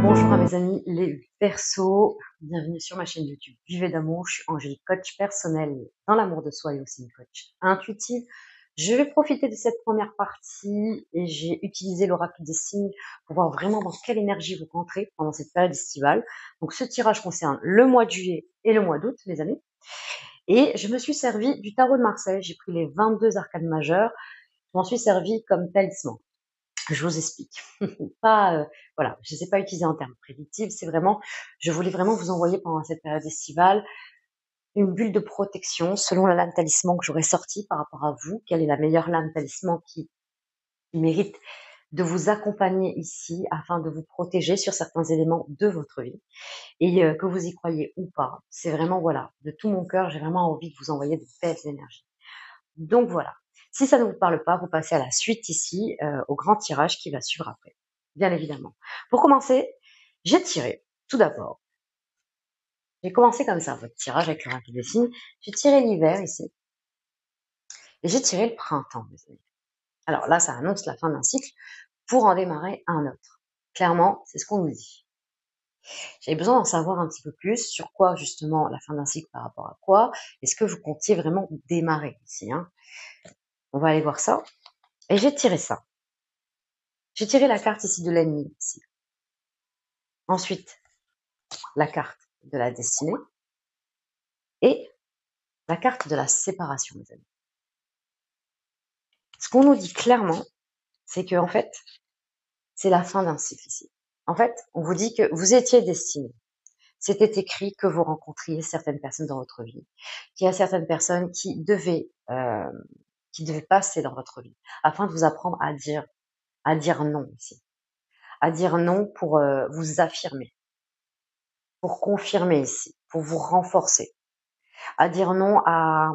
Bonjour à mes amis les Verseaux, bienvenue sur ma chaîne YouTube Vivez d'amour. Je suis Angélique, coach personnel dans l'amour de soi et aussi une coach intuitive. Je vais profiter de cette première partie et j'ai utilisé l'oracle des signes pour voir vraiment dans quelle énergie vous rentrez pendant cette période estivale. Donc ce tirage concerne le mois de juillet et le mois d'août, mes amis. Et je me suis servi du tarot de Marseille, j'ai pris les 22 arcanes majeures, je m'en suis servi comme talisman. Je vous explique. Pas, voilà, je ne les ai pas utilisés en termes prédictifs, c'est vraiment, je voulais vraiment vous envoyer pendant cette période estivale une bulle de protection selon la lame talisman que j'aurais sortie par rapport à vous. Quelle est la meilleure lame talisman qui mérite de vous accompagner ici afin de vous protéger sur certains éléments de votre vie et que vous y croyez ou pas. C'est vraiment, voilà, de tout mon cœur, j'ai vraiment envie de vous envoyer de belles énergies. Donc voilà. Si ça ne vous parle pas, vous passez à la suite ici, au grand tirage qui va suivre après, bien évidemment. Pour commencer, j'ai tiré, tout d'abord, j'ai commencé comme ça, votre tirage avec le rapide des signes. J'ai tiré l'hiver ici, et j'ai tiré le printemps, mes amis. Alors là, ça annonce la fin d'un cycle pour en démarrer un autre. Clairement, c'est ce qu'on nous dit. J'avais besoin d'en savoir un petit peu plus sur quoi, justement, la fin d'un cycle par rapport à quoi. Est-ce que vous comptiez vraiment démarrer ici, hein? On va aller voir ça. Et j'ai tiré ça. J'ai tiré la carte ici de l'ennemi, ici. Ensuite, la carte de la destinée et la carte de la séparation, mes amis. Ce qu'on nous dit clairement, c'est que en fait, c'est la fin d'un cycle ici. En fait, on vous dit que vous étiez destiné. C'était écrit que vous rencontriez certaines personnes dans votre vie, qu'il y a certaines personnes qui devaient passer dans votre vie afin de vous apprendre à dire non ici, à dire non pour vous affirmer, pour confirmer ici, pour vous renforcer, à dire non à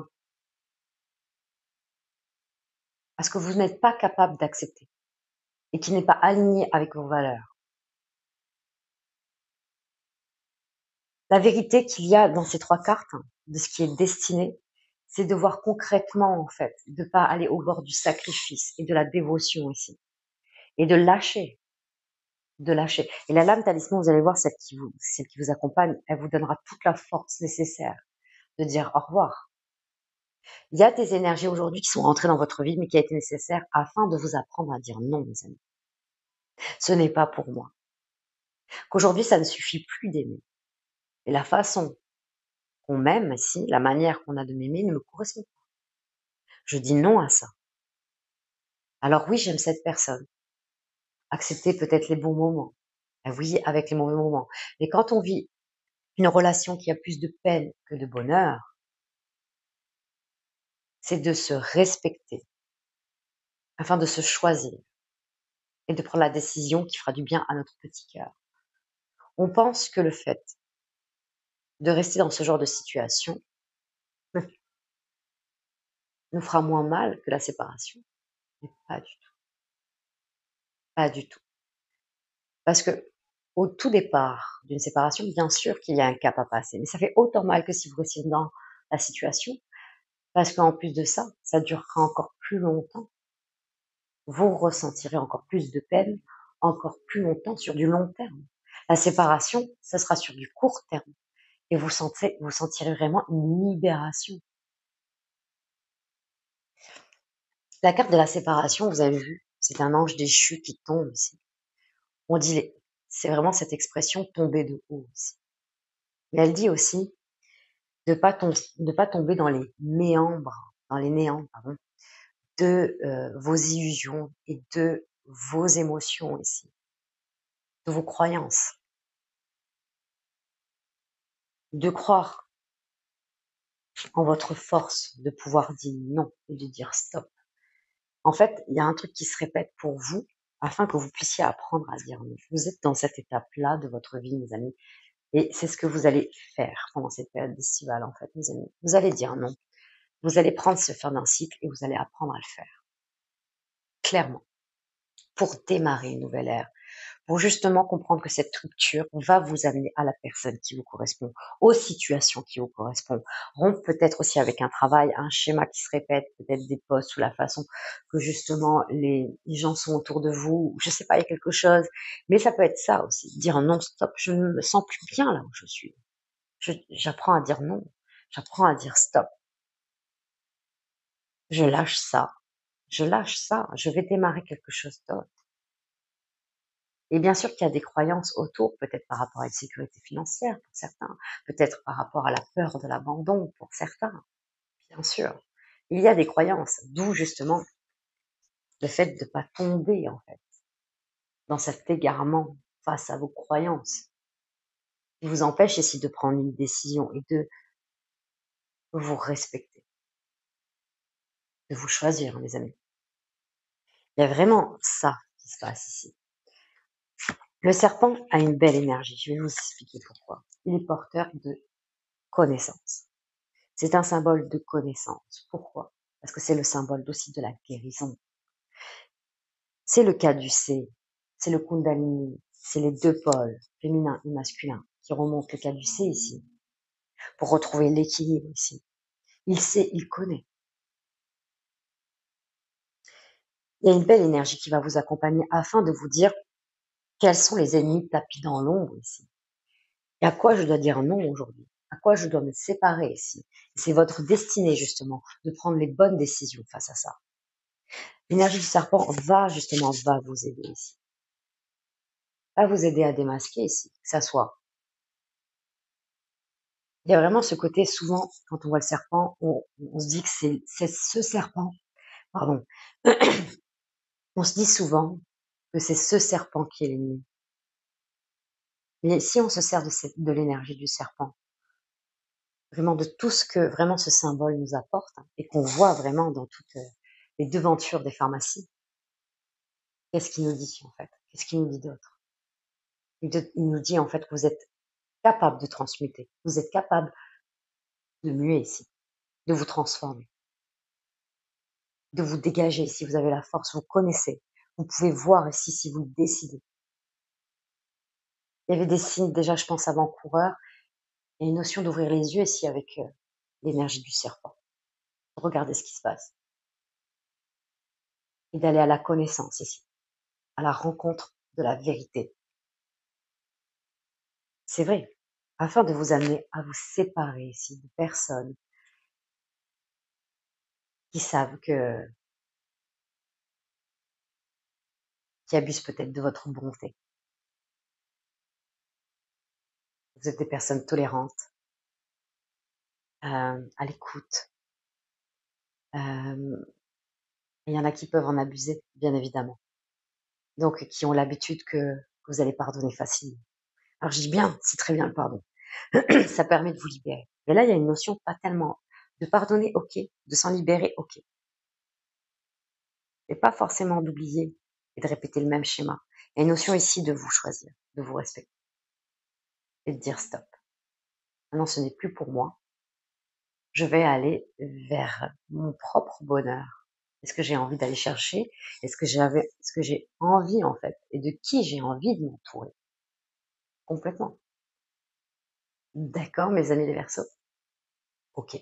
ce que vous n'êtes pas capable d'accepter et qui n'est pas aligné avec vos valeurs. La vérité qu'il y a dans ces trois cartes, de ce qui est destiné, c'est de voir concrètement, en fait, de pas aller au bord du sacrifice et de la dévotion ici. Et de lâcher. De lâcher. Et la lame talisman, vous allez voir, celle qui vous accompagne, elle vous donnera toute la force nécessaire de dire au revoir. Il y a des énergies aujourd'hui qui sont rentrées dans votre vie, mais qui a été nécessaire afin de vous apprendre à dire non, mes amis. Ce n'est pas pour moi. Qu'aujourd'hui, ça ne suffit plus d'aimer. Et la façon qu'on m'aime ici, la manière qu'on a de m'aimer ne me correspond pas. Je dis non à ça. Alors oui, j'aime cette personne. Accepter peut-être les bons moments. Oui, avec les mauvais moments. Mais quand on vit une relation qui a plus de peine que de bonheur, c'est de se respecter afin de se choisir et de prendre la décision qui fera du bien à notre petit cœur. On pense que le fait de rester dans ce genre de situation nous fera moins mal que la séparation. Mais pas du tout. Pas du tout. Parce que au tout départ d'une séparation, bien sûr qu'il y a un cap à passer, mais ça fait autant mal que si vous restiez dans la situation, parce qu'en plus de ça, ça durera encore plus longtemps. Vous ressentirez encore plus de peine, encore plus longtemps, sur du long terme. La séparation, ce sera sur du court terme. Et vous sentirez vraiment une libération. La carte de la séparation, vous avez vu, c'est un ange déchu qui tombe ici. On dit, c'est vraiment cette expression tomber de haut ici. Mais elle dit aussi de pas tomber dans les méandres, dans les néants, pardon, de vos illusions et de vos émotions ici, de vos croyances. De croire en votre force de pouvoir dire non et de dire stop. En fait, il y a un truc qui se répète pour vous afin que vous puissiez apprendre à dire non. Vous êtes dans cette étape-là de votre vie, mes amis. Et c'est ce que vous allez faire pendant cette période estivale, en fait, mes amis. Vous allez dire non. Vous allez prendre ce fin d'un cycle et vous allez apprendre à le faire. Clairement. Pour démarrer une nouvelle ère. pour justement comprendre que cette rupture va vous amener à la personne qui vous correspond, aux situations qui vous correspondent. Rompre peut-être aussi avec un travail, un schéma qui se répète, peut-être des postes ou la façon que justement les gens sont autour de vous, je sais pas, il y a quelque chose, mais ça peut être ça aussi, dire non, stop, je ne me sens plus bien là où je suis. J'apprends à dire non, j'apprends à dire stop, je lâche ça, je vais démarrer quelque chose d'autre. Et bien sûr qu'il y a des croyances autour, peut-être par rapport à une sécurité financière pour certains, peut-être par rapport à la peur de l'abandon pour certains, bien sûr. Il y a des croyances, d'où justement le fait de ne pas tomber en fait dans cet égarement face à vos croyances, qui vous empêche ici de prendre une décision et de vous respecter, de vous choisir, mes amis. Il y a vraiment ça qui se passe ici. Le serpent a une belle énergie, je vais vous expliquer pourquoi. Il est porteur de connaissances. C'est un symbole de connaissance. Pourquoi? Parce que c'est le symbole aussi de la guérison. C'est le caducée, c'est le kundalini, c'est les deux pôles, féminin et masculin, qui remontent le caducée ici, pour retrouver l'équilibre ici. Il sait, il connaît. Il y a une belle énergie qui va vous accompagner afin de vous dire quels sont les ennemis tapis dans l'ombre ici. Et à quoi je dois dire non aujourd'hui? À quoi je dois me séparer ici? C'est votre destinée justement de prendre les bonnes décisions face à ça. L'énergie du serpent va vous aider ici. Va vous aider à démasquer ici, que ça soit. Il y a vraiment ce côté, souvent, quand on voit le serpent, on se dit que c'est ce serpent, pardon. On se dit souvent que c'est ce serpent qui est l'ennemi. Mais si on se sert de l'énergie du serpent, vraiment de tout ce que vraiment ce symbole nous apporte, et qu'on voit vraiment dans toutes les devantures des pharmacies, qu'est-ce qu'il nous dit en fait? Qu'est-ce qu'il nous dit d'autre? Il nous dit en fait que vous êtes capable de transmuter, vous êtes capable de muer ici, de vous transformer, de vous dégager si vous avez la force, vous connaissez, vous pouvez voir ici si vous le décidez. Il y avait des signes déjà, je pense, avant-coureurs, il y a une notion d'ouvrir les yeux ici avec l'énergie du serpent. Regardez ce qui se passe. Et d'aller à la connaissance ici, à la rencontre de la vérité. C'est vrai, afin de vous amener à vous séparer ici de personnes qui savent qui abusent peut-être de votre bonté. Vous êtes des personnes tolérantes, à l'écoute. Il y en a qui peuvent en abuser, bien évidemment. Donc, qui ont l'habitude que vous allez pardonner facilement. Alors, je dis bien, c'est très bien le pardon. Ça permet de vous libérer. Mais là, il y a une notion pas tellement de pardonner, ok, de s'en libérer, ok. Et pas forcément d'oublier et de répéter le même schéma. Il y a une notion ici de vous choisir, de vous respecter et de dire stop. Maintenant, ce n'est plus pour moi. Je vais aller vers mon propre bonheur. Est-ce que j'ai envie d'aller chercher? Est-ce que j'ai envie, en fait? Et de qui j'ai envie de m'entourer? Complètement. D'accord, mes amis les Verseaux? Ok.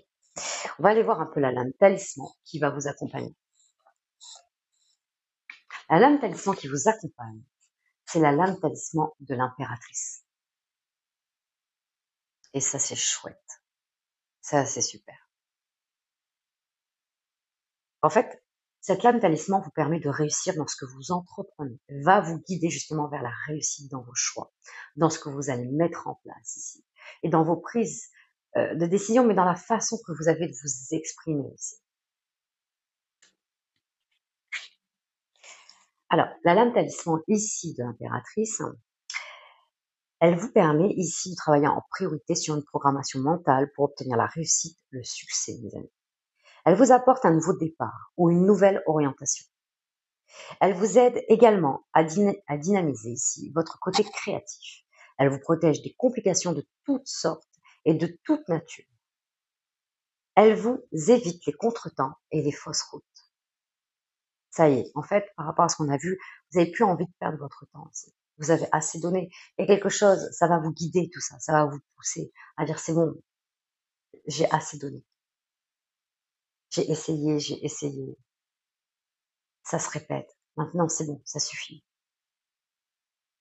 On va aller voir un peu la lame talisman qui va vous accompagner. La lame talisman qui vous accompagne, c'est la lame talisman de l'impératrice. Et ça, c'est chouette. Ça, c'est super. En fait, cette lame talisman vous permet de réussir dans ce que vous entreprenez, va vous guider justement vers la réussite dans vos choix, dans ce que vous allez mettre en place ici, et dans vos prises de décision, mais dans la façon que vous avez de vous exprimer aussi. Alors, la lame talisman ici de l'impératrice, elle vous permet ici de travailler en priorité sur une programmation mentale pour obtenir la réussite, le succès, mes amis. Elle vous apporte un nouveau départ ou une nouvelle orientation. Elle vous aide également à dynamiser ici votre côté créatif. Elle vous protège des complications de toutes sortes et de toute nature. Elle vous évite les contretemps et les fausses routes. Ça y est, en fait, par rapport à ce qu'on a vu, vous n'avez plus envie de perdre votre temps ici. Vous avez assez donné. Et quelque chose, ça va vous guider tout ça. Ça va vous pousser à dire c'est bon, j'ai assez donné. J'ai essayé. Ça se répète. Maintenant, c'est bon, ça suffit.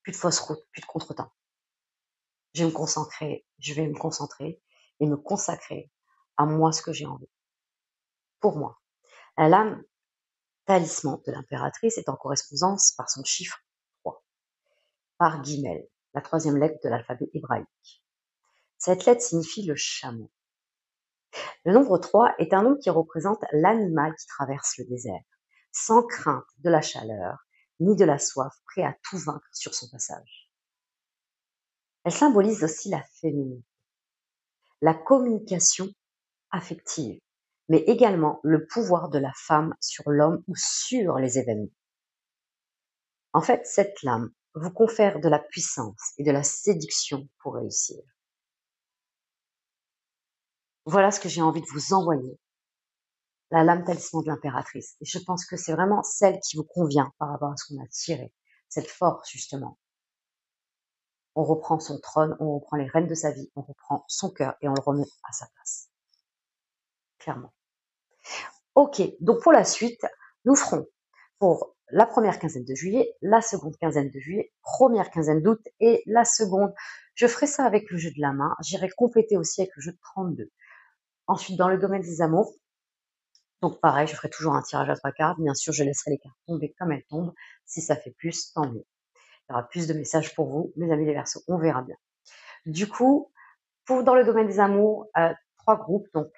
Plus de fausse route, plus de contretemps. Je vais me concentrer et me consacrer à moi ce que j'ai envie. Pour moi. La lame talisman de l'impératrice est en correspondance par son chiffre 3, par guimel, la troisième lettre de l'alphabet hébraïque. Cette lettre signifie le chameau. Le nombre 3 est un nombre qui représente l'animal qui traverse le désert, sans crainte de la chaleur ni de la soif, prêt à tout vaincre sur son passage. Elle symbolise aussi la féminité, la communication affective, mais également le pouvoir de la femme sur l'homme ou sur les événements. En fait, cette lame vous confère de la puissance et de la séduction pour réussir. Voilà ce que j'ai envie de vous envoyer, la lame talisman de l'impératrice. Et je pense que c'est vraiment celle qui vous convient par rapport à ce qu'on a tiré, cette force justement. On reprend son trône, on reprend les rênes de sa vie, on reprend son cœur et on le remet à sa place. Clairement. Ok, donc pour la suite, nous ferons pour la première quinzaine de juillet, la seconde quinzaine de juillet, première quinzaine d'août et la seconde. Je ferai ça avec le jeu de la main. J'irai compléter aussi avec le jeu de 32. Ensuite, dans le domaine des amours, donc pareil, je ferai toujours un tirage à 3 cartes. Bien sûr, je laisserai les cartes tomber comme elles tombent. Si ça fait plus, tant mieux. Il y aura plus de messages pour vous, mes amis les Verseaux. On verra bien. Du coup, dans le domaine des amours, 3 groupes. Donc,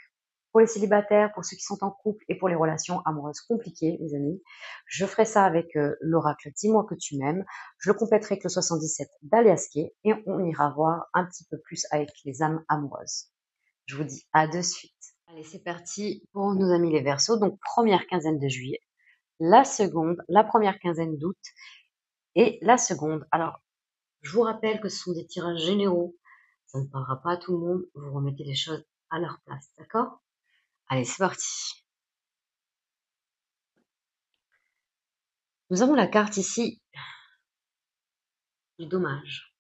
pour les célibataires, pour ceux qui sont en couple et pour les relations amoureuses compliquées, les amis. Je ferai ça avec l'oracle Dis-moi que tu m'aimes. Je le compléterai avec le 77 d'Aliaské et on ira voir un petit peu plus avec les âmes amoureuses. Je vous dis à de suite. Allez, c'est parti pour nos amis les Verseaux. Donc, première quinzaine de juillet, la seconde, la première quinzaine d'août et la seconde. Alors, je vous rappelle que ce sont des tirages généraux. Ça ne parlera pas à tout le monde. Vous remettez les choses à leur place, d'accord? Allez, c'est parti. Nous avons la carte ici du dommage.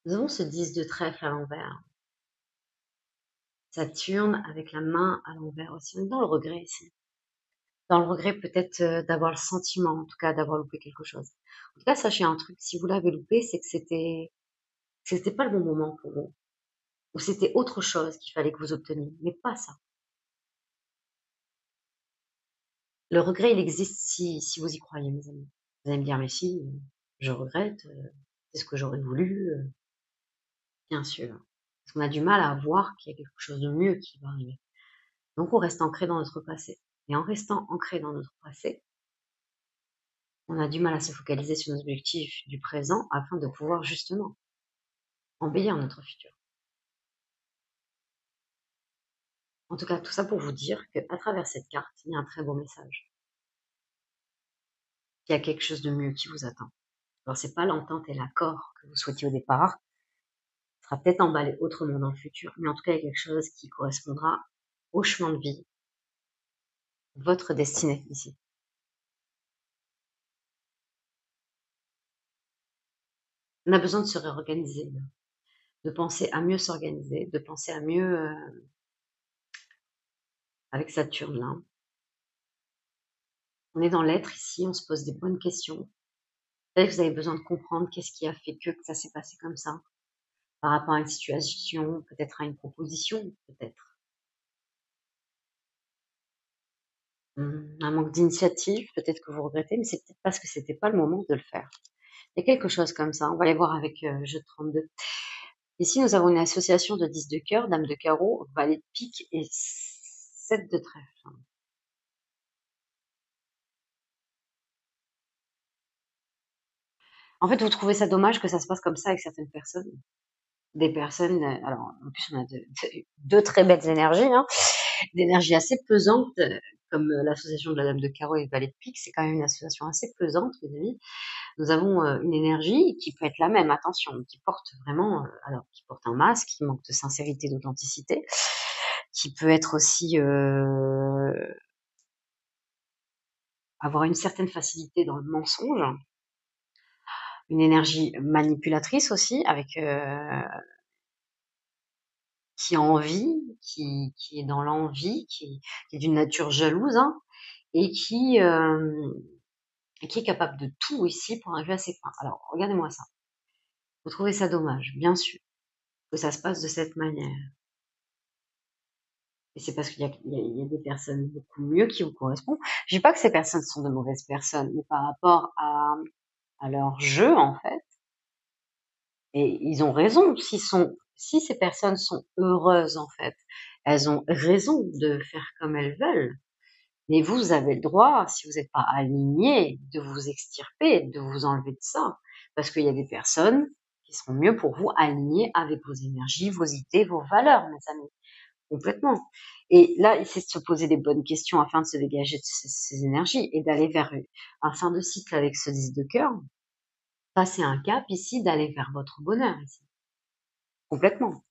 Nous avons ce 10 de trèfle à l'envers. Saturne avec la main à l'envers aussi. On est dans le regret ici. Dans le regret peut-être d'avoir le sentiment, en tout cas d'avoir loupé quelque chose. En tout cas, sachez un truc, si vous l'avez loupé, c'est que c'était pas le bon moment pour vous. Ou c'était autre chose qu'il fallait que vous obteniez, mais pas ça. Le regret, il existe si vous y croyez, mes amis. Vous allez me dire, mais si, je regrette, c'est ce que j'aurais voulu, bien sûr. Parce qu'on a du mal à voir qu'il y a quelque chose de mieux qui va arriver. Donc on reste ancré dans notre passé. Et en restant ancré dans notre passé, on a du mal à se focaliser sur nos objectifs du présent afin de pouvoir justement embellir notre futur. En tout cas, tout ça pour vous dire qu'à travers cette carte, il y a un très beau message. Il y a quelque chose de mieux qui vous attend. Alors c'est pas l'entente et l'accord que vous souhaitiez au départ, sera peut-être emballé autrement dans le futur, mais en tout cas, il y a quelque chose qui correspondra au chemin de vie, votre destinée ici. On a besoin de se réorganiser, de penser à mieux s'organiser, de penser à mieux avec Saturne là. On est dans l'être ici, on se pose des bonnes questions. Peut-être que vous avez besoin de comprendre qu'est-ce qui a fait que ça s'est passé comme ça, par rapport à une situation, peut-être à une proposition, peut-être. Un manque d'initiative, peut-être que vous regrettez, mais c'est peut-être parce que c'était pas le moment de le faire. Il y a quelque chose comme ça, on va aller voir avec jeu 32. Ici, nous avons une association de 10 de cœur, dame de carreau, valet de pique et 7 de trèfle. En fait, vous trouvez ça dommage que ça se passe comme ça avec certaines personnes. Des personnes, alors en plus on a deux très belles énergies, hein, d'énergie assez pesante, comme l'association de la dame de carreau et valet de pique, c'est quand même une association assez pesante, les amis. Nous avons une énergie qui peut être la même, attention, qui porte vraiment, alors qui porte un masque, qui manque de sincérité, d'authenticité, qui peut être aussi avoir une certaine facilité dans le mensonge, une énergie manipulatrice aussi, avec qui a envie, qui est dans l'envie, qui est d'une nature jalouse, hein, et qui est capable de tout ici pour arriver à ses fins. Alors, regardez-moi ça. Vous trouvez ça dommage, bien sûr, que ça se passe de cette manière. Et c'est parce qu'il y a des personnes beaucoup mieux qui vous correspondent. Je dis pas que ces personnes sont de mauvaises personnes, mais par rapport à leur jeu, en fait, et ils ont raison, si ces personnes sont heureuses, en fait, elles ont raison de faire comme elles veulent. Mais vous avez le droit, si vous n'êtes pas aligné, de vous extirper, de vous enlever de ça. Parce qu'il y a des personnes qui seront mieux pour vous alignées avec vos énergies, vos idées, vos valeurs, mes amis. Complètement. Et là, c'est de se poser des bonnes questions afin de se dégager de ces énergies et d'aller vers un fin de cycle avec ce 10 de cœur. Passer un cap ici, d'aller vers votre bonheur ici. Complètement.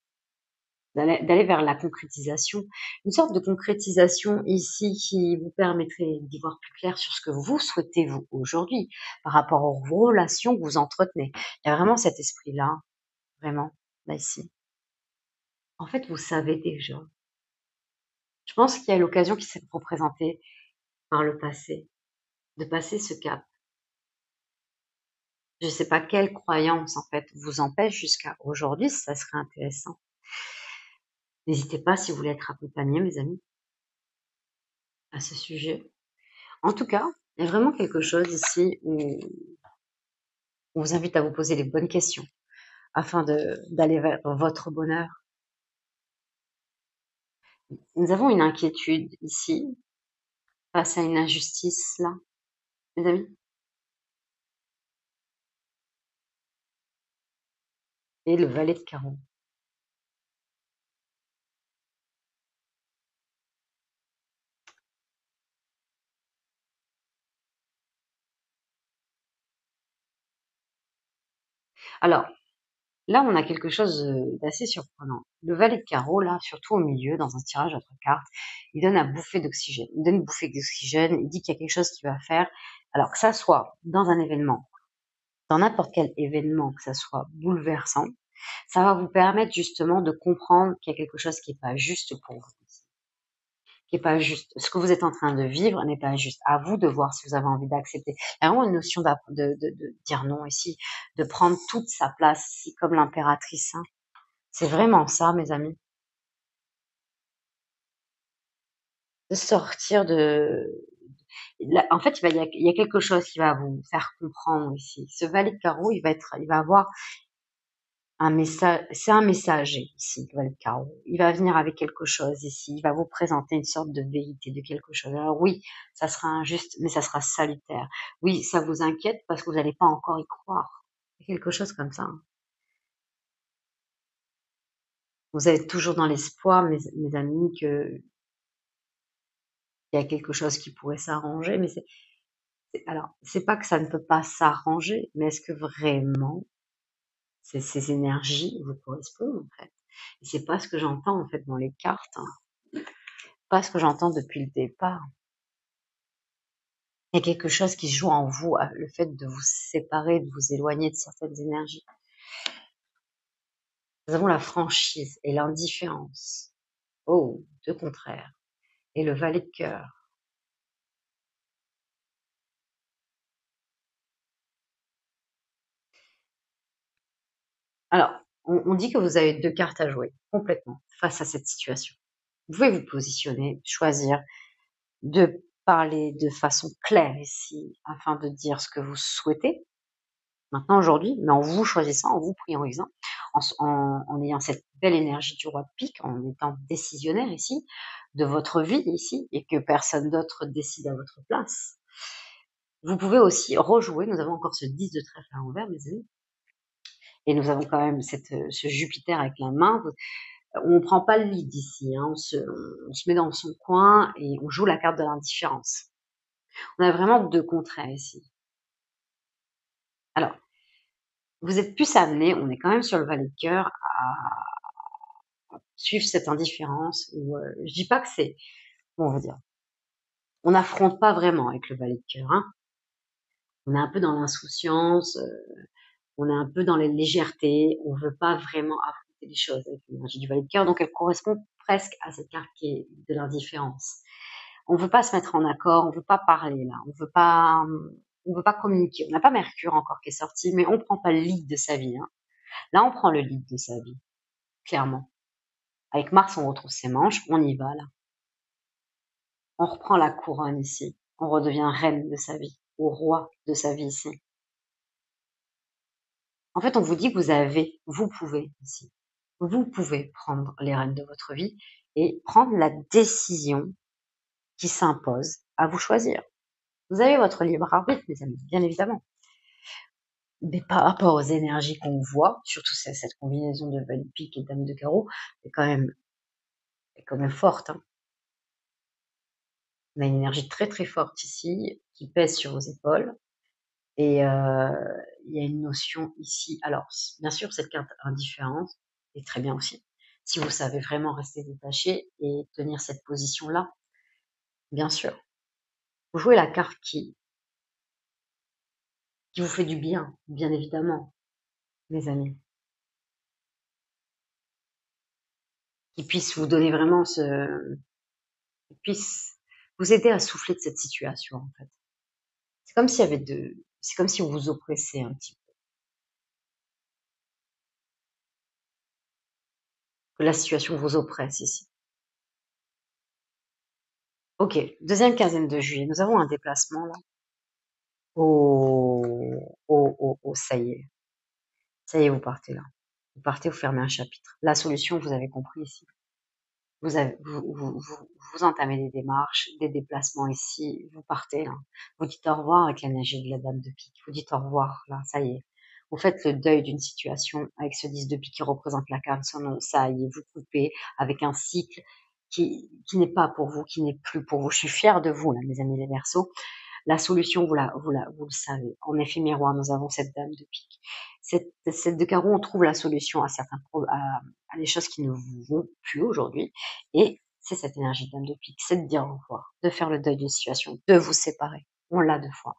D'aller vers la concrétisation, une sorte de concrétisation ici qui vous permettrait d'y voir plus clair sur ce que vous souhaitez vous aujourd'hui par rapport aux relations que vous entretenez. Il y a vraiment cet esprit-là, vraiment, là ici. En fait, vous savez déjà. Je pense qu'il y a l'occasion qui s'est représentée par le passé, de passer ce cap. Je ne sais pas quelle croyance, en fait, vous empêche jusqu'à aujourd'hui, ça serait intéressant. N'hésitez pas, si vous voulez être accompagné, mes amis, à ce sujet. En tout cas, il y a vraiment quelque chose ici où on vous invite à vous poser les bonnes questions afin d'aller vers votre bonheur. Nous avons une inquiétude ici face à une injustice là, mes amis. Et le valet de carreau. Alors, là, on a quelque chose d'assez surprenant. Le valet de carreau, là, surtout au milieu, dans un tirage d'autres cartes, il donne une bouffée d'oxygène. Il donne une bouffée d'oxygène, il dit qu'il y a quelque chose qu'il va faire. Alors que ça soit dans un événement, dans n'importe quel événement, que ça soit bouleversant, ça va vous permettre justement de comprendre qu'il y a quelque chose qui n'est pas juste pour vous. Qui est pas juste. Ce que vous êtes en train de vivre n'est pas juste. À vous de voir si vous avez envie d'accepter. Il y a vraiment une notion de dire non ici, de prendre toute sa place ici comme l'impératrice. Hein. C'est vraiment ça, mes amis. De sortir de... En fait, il y a quelque chose qui va vous faire comprendre ici. Ce valet de carreau, il va avoir un message, c'est un messager ici, le carreau. Il va venir avec quelque chose ici, il va vous présenter une sorte de vérité de quelque chose. Alors oui, ça sera injuste, mais ça sera salutaire. Oui, ça vous inquiète parce que vous n'allez pas encore y croire. Quelque chose comme ça. Hein. Vous êtes toujours dans l'espoir, mes amis, que il y a quelque chose qui pourrait s'arranger, mais alors, c'est pas que ça ne peut pas s'arranger, mais est-ce que vraiment ces énergies vous correspondent, en fait? Et c'est pas ce que j'entends, en fait, dans les cartes. Hein. Pas ce que j'entends depuis le départ. Il y a quelque chose qui joue en vous, le fait de vous séparer, de vous éloigner de certaines énergies. Nous avons la franchise et l'indifférence. Oh, deux contraires. Et le valet de cœur. Alors, on dit que vous avez deux cartes à jouer, complètement, face à cette situation. Vous pouvez vous positionner, choisir de parler de façon claire ici, afin de dire ce que vous souhaitez, maintenant aujourd'hui, mais en vous choisissant, en vous priorisant, en ayant cette belle énergie du roi de pique, en étant décisionnaire ici, de votre vie ici, et que personne d'autre décide à votre place. Vous pouvez aussi rejouer, nous avons encore ce 10 de trèfle à l'envers, mes amis, et nous avons quand même ce Jupiter avec la main. On ne prend pas le lead ici, hein, on se met dans son coin et on joue la carte de l'indifférence. On a vraiment deux contraires ici. Alors, vous êtes plus amené, on est quand même sur le valet de cœur, à suivre cette indifférence. Ou, je dis pas que c'est, comment on va dire, on n'affronte pas vraiment avec le valet de cœur. Hein. On est un peu dans l'insouciance. on est un peu dans les légèretés, on veut pas vraiment affronter les choses avec l'énergie du valet de cœur, donc elle correspond presque à cette carte qui est de l'indifférence. On veut pas se mettre en accord, on veut pas parler là, on veut pas communiquer. On n'a pas Mercure encore qui est sorti, mais on prend pas le lead de sa vie. Hein. Là, on prend le lead de sa vie, clairement. Avec Mars, on retrouve ses manches, on y va là. On reprend la couronne ici, on redevient reine de sa vie, ou roi de sa vie ici. En fait, on vous dit que vous pouvez ici, vous pouvez prendre les rênes de votre vie et prendre la décision qui s'impose à vous choisir. Vous avez votre libre arbitre, mes amis, bien évidemment. Mais par rapport aux énergies qu'on voit, surtout cette combinaison de valet de pique et dame de carreau, est quand même forte. Hein. On a une énergie très très forte ici, qui pèse sur vos épaules. Et il y a une notion ici. Alors, bien sûr, cette carte indifférente est très bien aussi. Si vous savez vraiment rester détaché et tenir cette position-là, bien sûr. Vous jouez la carte qui vous fait du bien évidemment, mes amis. Qui puisse vous donner vraiment qui puisse vous aider à souffler de cette situation, en fait. C'est comme s'il y avait c'est comme si on vous oppressait un petit peu. Que la situation vous oppresse ici. Ok, deuxième quinzaine de juillet, nous avons un déplacement là. Oh, ça y est. Ça y est, vous partez là. Vous partez, vous fermez un chapitre. La solution, vous avez compris ici. Vous entamez des démarches, des déplacements ici, vous partez là. Vous dites au revoir avec la magie de la dame de pique. Vous dites au revoir là, ça y est. Vous faites le deuil d'une situation avec ce 10 de pique qui représente la carte son nom. Ça y est, vous coupez avec un cycle qui n'est pas pour vous, qui n'est plus pour vous. Je suis fière de vous là, mes amis les Verseaux. La solution, vous le savez. En effet miroir, nous avons cette dame de pique. Cette de carreau, on trouve la solution à certains à des choses qui ne vous vont plus aujourd'hui. Et c'est cette énergie de dame de pique, c'est de dire au revoir, de faire le deuil d'une situation, de vous séparer. On l'a deux fois.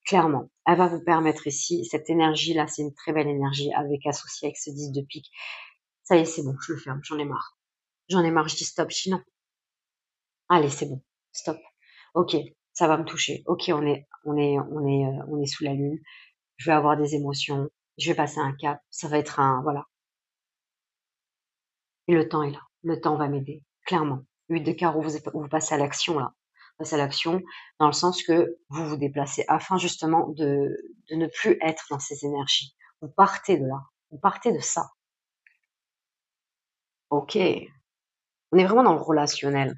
Clairement, elle va vous permettre ici, cette énergie-là, c'est une très belle énergie avec associée avec ce 10 de pique. Ça y est, c'est bon, je le ferme, j'en ai marre. J'en ai marre, je dis stop, sinon. Allez, c'est bon, stop. Ok, ça va me toucher. Ok, on est sous la lune. Je vais avoir des émotions. Je vais passer un cap. Ça va être voilà. Et le temps est là. Le temps va m'aider, clairement. 8 de carreau, vous passez à l'action là. Vous passez à l'action dans le sens que vous vous déplacez afin justement de ne plus être dans ces énergies. Vous partez de là. Vous partez de ça. Ok. On est vraiment dans le relationnel.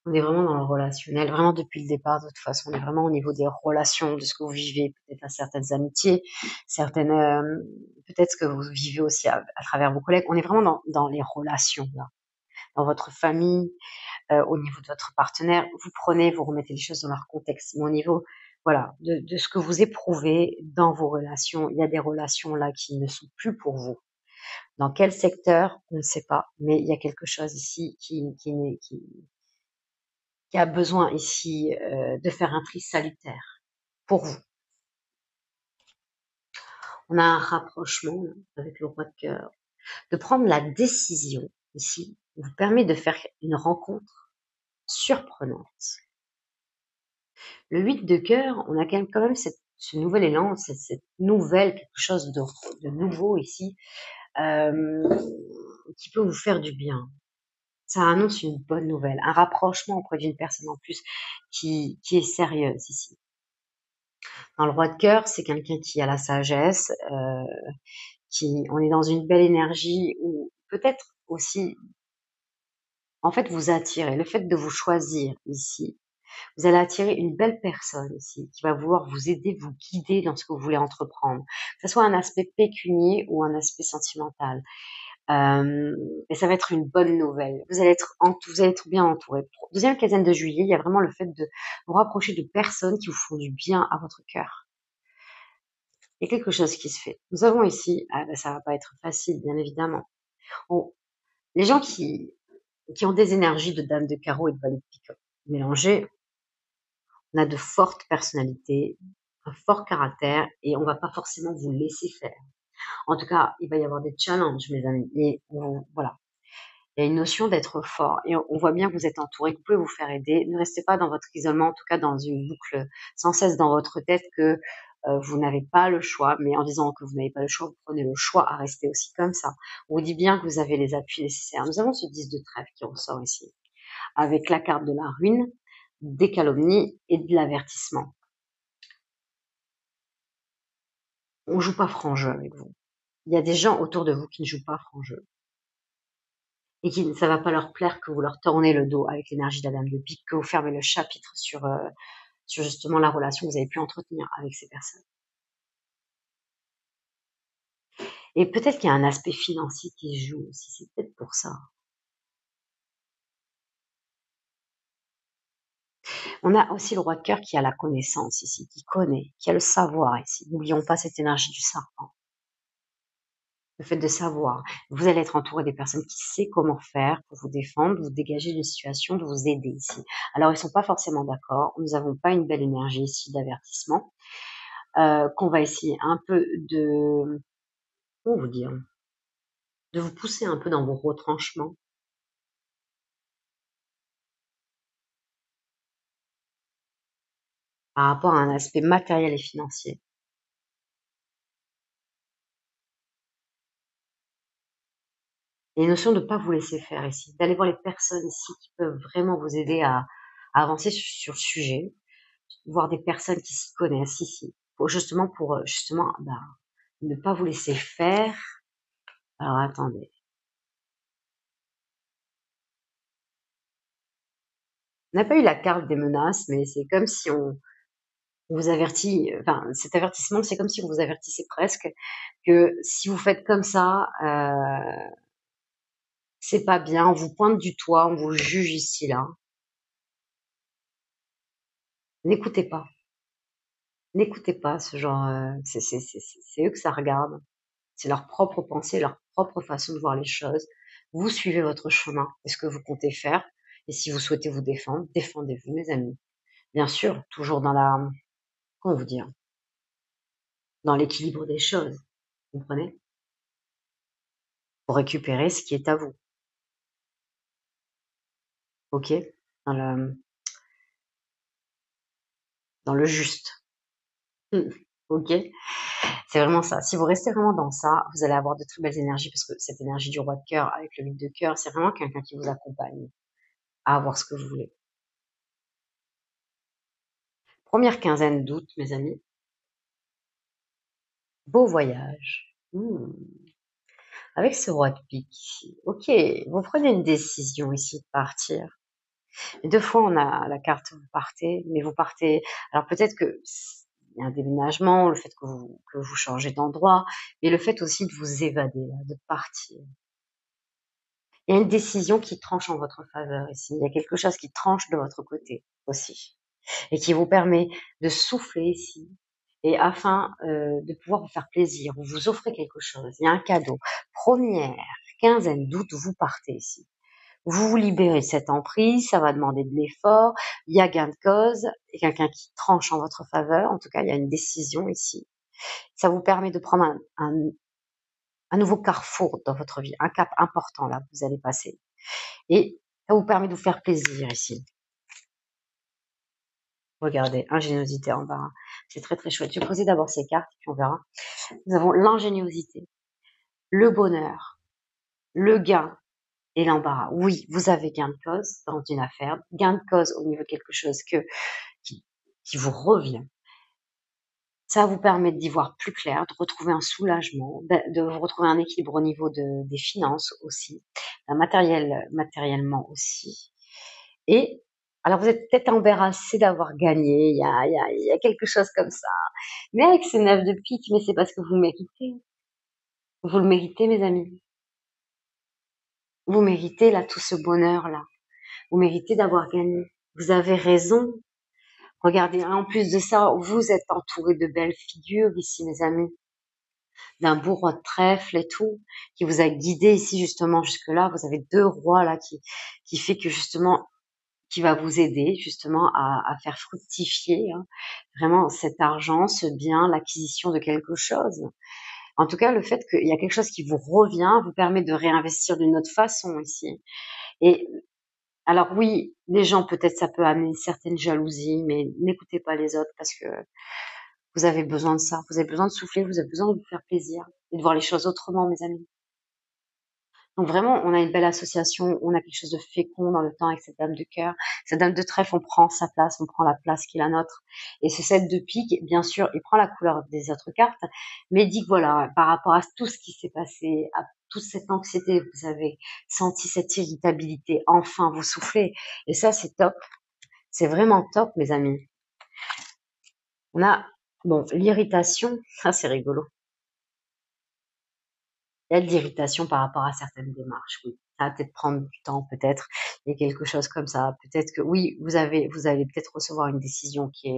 On est vraiment dans le relationnel, vraiment depuis le départ, de toute façon, on est vraiment au niveau des relations, de ce que vous vivez, peut-être à certaines amitiés, peut-être ce que vous vivez aussi à travers vos collègues. On est vraiment dans les relations, là. Dans votre famille, au niveau de votre partenaire, vous remettez les choses dans leur contexte. Mais au niveau, voilà, de ce que vous éprouvez dans vos relations, il y a des relations là qui ne sont plus pour vous. Dans quel secteur, on ne sait pas, mais il y a quelque chose ici qui a besoin ici de faire un tri salutaire pour vous. On a un rapprochement là, avec le roi de cœur, de prendre la décision ici vous permet de faire une rencontre surprenante. Le 8 de cœur, on a quand même ce nouvel élan, cette nouvelle, quelque chose de nouveau ici, qui peut vous faire du bien. Ça annonce une bonne nouvelle, un rapprochement auprès d'une personne en plus qui est sérieuse ici. Dans le roi de cœur, c'est quelqu'un qui a la sagesse, on est dans une belle énergie où peut-être aussi, en fait, vous attirez. Le fait de vous choisir ici, vous allez attirer une belle personne ici qui va vouloir vous aider, vous guider dans ce que vous voulez entreprendre, que ce soit un aspect pécunier ou un aspect sentimental. Et ça va être une bonne nouvelle. Vous allez être bien entouré. Deuxième quinzaine de juillet, il y a vraiment le fait de vous rapprocher de personnes qui vous font du bien à votre cœur. Il y a quelque chose qui se fait. Nous avons ici, ça va pas être facile, bien évidemment. Les gens qui ont des énergies de dame de carreau et de valet de pique mélangées, on a de fortes personnalités, un fort caractère et on va pas forcément vous laisser faire. En tout cas, il va y avoir des challenges, mes amis. Et voilà. Il y a une notion d'être fort. Et on voit bien que vous êtes entouré, que vous pouvez vous faire aider. Ne restez pas dans votre isolement, en tout cas dans une boucle sans cesse dans votre tête que vous n'avez pas le choix. Mais en disant que vous n'avez pas le choix, vous prenez le choix à rester aussi comme ça. On vous dit bien que vous avez les appuis nécessaires. Nous avons ce 10 de trèfle qui ressort ici, avec la carte de la ruine, des calomnies et de l'avertissement. On joue pas franc jeu avec vous. Il y a des gens autour de vous qui ne jouent pas franc jeu. Et qui ça va pas leur plaire que vous leur tournez le dos avec l'énergie de la dame de pique, que vous fermez le chapitre sur justement la relation que vous avez pu entretenir avec ces personnes. Et peut-être qu'il y a un aspect financier qui se joue aussi, c'est peut-être pour ça. On a aussi le roi de cœur qui a la connaissance ici, qui connaît, qui a le savoir ici. N'oublions pas cette énergie du serpent. Le fait de savoir. Vous allez être entouré des personnes qui savent comment faire pour vous défendre, vous dégager d'une situation, de vous aider ici. Alors, ils sont pas forcément d'accord. Nous n'avons pas une belle énergie ici d'avertissement. Qu'on va essayer un peu de, comment vous dire, de vous pousser un peu dans vos retranchements. Par rapport à un aspect matériel et financier. Il y a une notion de ne pas vous laisser faire ici, d'aller voir les personnes ici qui peuvent vraiment vous aider à avancer sur le sujet, voir des personnes qui s'y connaissent ici, pour justement ne pas vous laisser faire. Alors attendez. On n'a pas eu la carte des menaces, mais c'est comme si on vous avertit, enfin cet avertissement, c'est comme si on vous avertissait presque que si vous faites comme ça, c'est pas bien, on vous pointe du doigt, on vous juge ici, là. N'écoutez pas. N'écoutez pas ce genre, c'est eux que ça regarde. C'est leur propre pensée, leur propre façon de voir les choses. Vous suivez votre chemin et ce que vous comptez faire. Et si vous souhaitez vous défendre, défendez-vous, mes amis. Bien sûr, toujours dans comment vous dire, dans l'équilibre des choses. Vous comprenez? Pour récupérer ce qui est à vous. Ok? Dans le, dans le juste. Ok? C'est vraiment ça. Si vous restez vraiment dans ça, vous allez avoir de très belles énergies parce que cette énergie du roi de cœur avec le 8 de cœur, c'est vraiment quelqu'un qui vous accompagne à avoir ce que vous voulez. Première quinzaine d'août, mes amis. Beau voyage. Avec ce roi de pique ici. Ok, vous prenez une décision ici de partir. Et deux fois, on a la carte vous partez, mais vous partez. Alors peut-être que il y a un déménagement, le fait que vous changez d'endroit, mais le fait aussi de vous évader, là, de partir. Il y a une décision qui tranche en votre faveur ici. Il y a quelque chose qui tranche de votre côté aussi et qui vous permet de souffler ici et afin de pouvoir vous faire plaisir. Vous vous offrez quelque chose. Il y a un cadeau. Première quinzaine d'août, vous partez ici. Vous vous libérez de cette emprise, ça va demander de l'effort, il y a gain de cause, il y a quelqu'un qui tranche en votre faveur, en tout cas il y a une décision ici. Ça vous permet de prendre un nouveau carrefour dans votre vie, un cap important là que vous allez passer. Et ça vous permet de vous faire plaisir ici. Regardez, ingéniosité, embarras. C'est très très chouette. Je vais poser d'abord ces cartes, puis on verra. Nous avons l'ingéniosité, le bonheur, le gain et l'embarras. Oui, vous avez gain de cause dans une affaire, gain de cause au niveau de quelque chose qui vous revient. Ça vous permet d'y voir plus clair, de retrouver un soulagement, de vous retrouver un équilibre au niveau des finances aussi, matériellement aussi. Et alors vous êtes peut-être embarrassé d'avoir gagné, il y a quelque chose comme ça. Mais avec ce 9 de pique, mais c'est parce que vous méritez. Vous le méritez, mes amis. Vous méritez là tout ce bonheur-là. Vous méritez d'avoir gagné. Vous avez raison. Regardez, en plus de ça, vous êtes entouré de belles figures ici, mes amis. D'un beau roi de trèfle et tout, qui vous a guidé ici justement jusque-là. Vous avez deux rois là qui fait que justement qui va vous aider justement à faire fructifier vraiment cet argent, ce bien, l'acquisition de quelque chose. En tout cas, le fait qu'il y a quelque chose qui vous revient vous permet de réinvestir d'une autre façon ici. Et alors oui, les gens, peut-être ça peut amener une certaine jalousie, mais n'écoutez pas les autres parce que vous avez besoin de ça. Vous avez besoin de souffler, vous avez besoin de vous faire plaisir et de voir les choses autrement, mes amis. Donc vraiment, on a une belle association, on a quelque chose de fécond dans le temps avec cette dame de cœur. Cette dame de trèfle, on prend sa place, on prend la place qui est la nôtre. Et ce 7 de pique, bien sûr, il prend la couleur des autres cartes, mais il dit que voilà, par rapport à tout ce qui s'est passé, à toute cette anxiété, vous avez senti cette irritabilité, enfin vous soufflez. Et ça, c'est top. C'est vraiment top, mes amis. On a, bon, l'irritation, ça c'est rigolo. Il y a de l'irritation par rapport à certaines démarches, oui. Ça va peut-être prendre du temps, peut-être. Il y a quelque chose comme ça. Peut-être que oui, vous allez peut-être recevoir une décision qui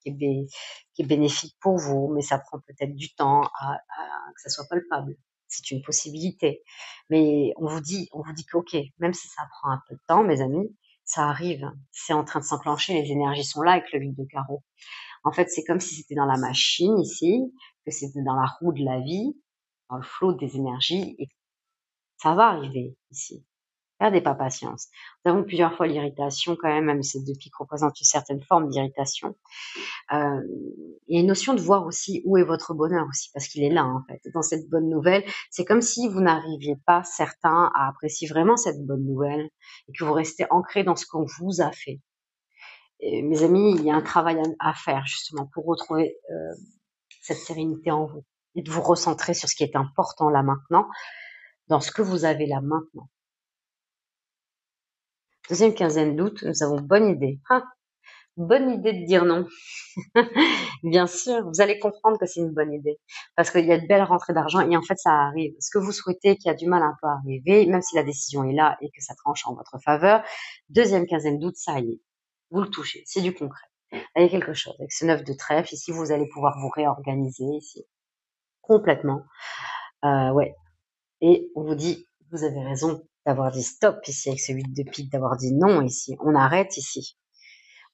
est bénéfique pour vous, mais ça prend peut-être du temps que ça soit palpable. C'est une possibilité. Mais on vous dit que, ok, même si ça prend un peu de temps, mes amis, ça arrive. C'est en train de s'enclencher. Les énergies sont là avec le 8 de carreau. En fait, c'est comme si c'était dans la machine ici, que c'était dans la roue de la vie, dans le flot des énergies, et ça va arriver ici. Perdez pas patience. Nous avons plusieurs fois l'irritation quand même ces deux pics représentent une certaine forme d'irritation. Il y a une notion de voir aussi où est votre bonheur aussi, parce qu'il est là en fait. Dans cette bonne nouvelle, c'est comme si vous n'arriviez pas certains à apprécier vraiment cette bonne nouvelle et que vous restez ancré dans ce qu'on vous a fait. Et, mes amis, il y a un travail à faire justement pour retrouver cette sérénité en vous et de vous recentrer sur ce qui est important là maintenant, dans ce que vous avez là maintenant. Deuxième quinzaine d'août, nous avons bonne idée. Bonne idée de dire non. Bien sûr, vous allez comprendre que c'est une bonne idée. Parce qu'il y a de belles rentrées d'argent et en fait, ça arrive. Ce que vous souhaitez, qui a du mal un peu à arriver, même si la décision est là et que ça tranche en votre faveur, deuxième quinzaine d'août, ça y est. Vous le touchez. C'est du concret. Il y a quelque chose. Avec ce 9 de trèfle, ici, vous allez pouvoir vous réorganiser ici. Complètement. Ouais. Et on vous dit, vous avez raison d'avoir dit stop ici avec ce 8 de pique, d'avoir dit non ici. On arrête ici.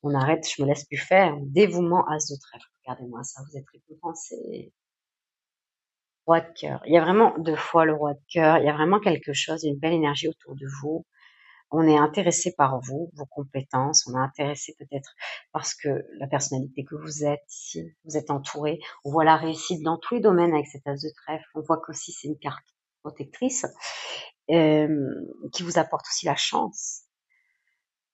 On arrête, je me laisse plus faire. Dévouement, as de trèfle. Regardez-moi ça, vous êtes récompensé. Roi de cœur. Il y a vraiment deux fois le roi de cœur. Il y a vraiment quelque chose, une belle énergie autour de vous. On est intéressé par vous, vos compétences. On est intéressé peut-être parce que la personnalité que vous êtes ici, vous êtes entouré. On voit la réussite dans tous les domaines avec cet as de trèfle. On voit qu'aussi c'est une carte protectrice qui vous apporte aussi la chance.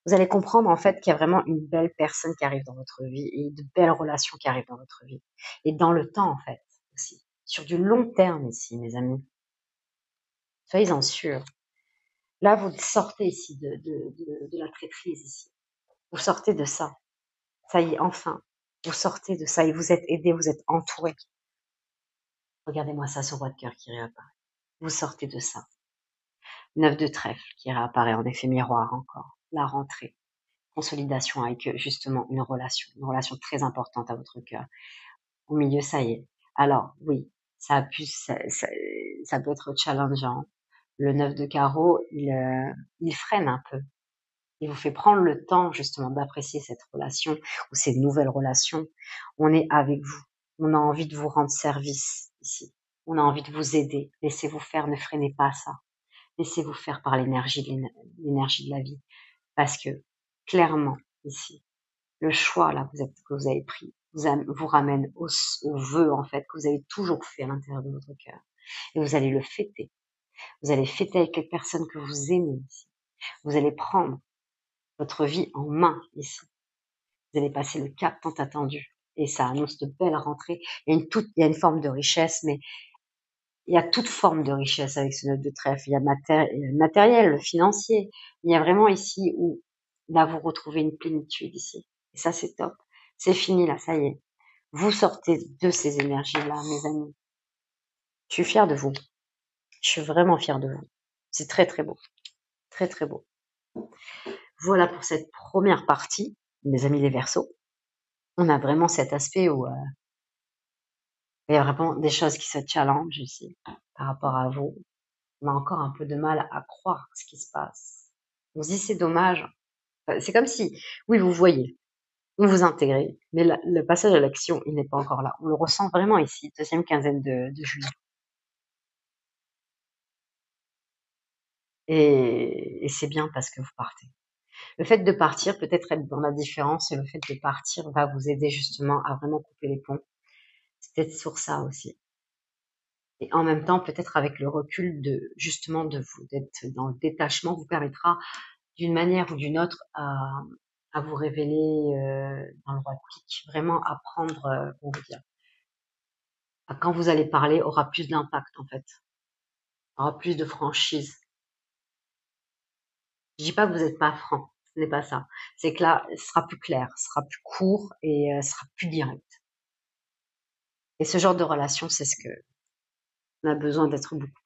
Vous allez comprendre en fait qu'il y a vraiment une belle personne qui arrive dans votre vie et de belles relations qui arrivent dans votre vie. Et dans le temps en fait aussi. Sur du long terme ici, mes amis. Soyez-en sûrs. Là, vous sortez ici de la traîtrise ici. Vous sortez de ça. Ça y est, enfin. Vous sortez de ça et vous êtes aidé, vous êtes entouré. Regardez-moi ça, ce roi de cœur qui réapparaît. Vous sortez de ça. 9 de trèfle qui réapparaît en effet miroir encore. La rentrée. Consolidation avec justement une relation très importante à votre cœur. Au milieu, ça y est. Alors, oui, ça peut être challengeant. Le 9 de carreau, il freine un peu. Il vous fait prendre le temps, justement, d'apprécier cette relation ou ces nouvelles relations. On est avec vous. On a envie de vous rendre service ici. On a envie de vous aider. Laissez-vous faire, ne freinez pas ça. Laissez-vous faire par l'énergie de la vie. Parce que, clairement, ici, le choix là que vous avez pris vous ramène au vœu en fait que vous avez toujours fait à l'intérieur de votre cœur et vous allez le fêter. Vous allez fêter avec les personnes que vous aimez ici. Vous allez prendre votre vie en main ici. Vous allez passer le cap tant attendu et ça annonce de belles rentrées. Il y a une forme de richesse, mais il y a toute forme de richesse avec ce 9 de trèfle. Il y a le matériel, le financier. Il y a vraiment ici où là vous retrouvez une plénitude ici. Et ça c'est top. C'est fini là, ça y est. Vous sortez de ces énergies-là, mes amis. Je suis fière de vous. Je suis vraiment fière de vous. C'est très très beau. Très très beau. Voilà pour cette première partie, mes amis les Verseaux. On a vraiment cet aspect où il y a vraiment des choses qui se challengent ici par rapport à vous. On a encore un peu de mal à croire ce qui se passe. On se dit c'est dommage C'est comme si, oui, vous voyez, vous vous intégrez, mais le passage à l'action, il n'est pas encore là. On le ressent vraiment ici, deuxième quinzaine de juillet. Et c'est bien parce que vous partez. Le fait de partir, peut-être être dans la différence, et le fait de partir va vous aider justement à vraiment couper les ponts. C'est peut-être sur ça aussi. Et en même temps, peut-être avec le recul de justement de vous d'être dans le détachement vous permettra d'une manière ou d'une autre à vous révéler dans le voie public, vraiment à prendre, comment vous dire, quand vous allez parler, aura plus d'impact en fait, aura plus de franchise. Je dis pas que vous n'êtes pas franc, ce n'est pas ça. C'est que là, ce sera plus clair, ce sera plus court et ce sera plus direct. Et ce genre de relation, c'est ce que on a besoin d'être beaucoup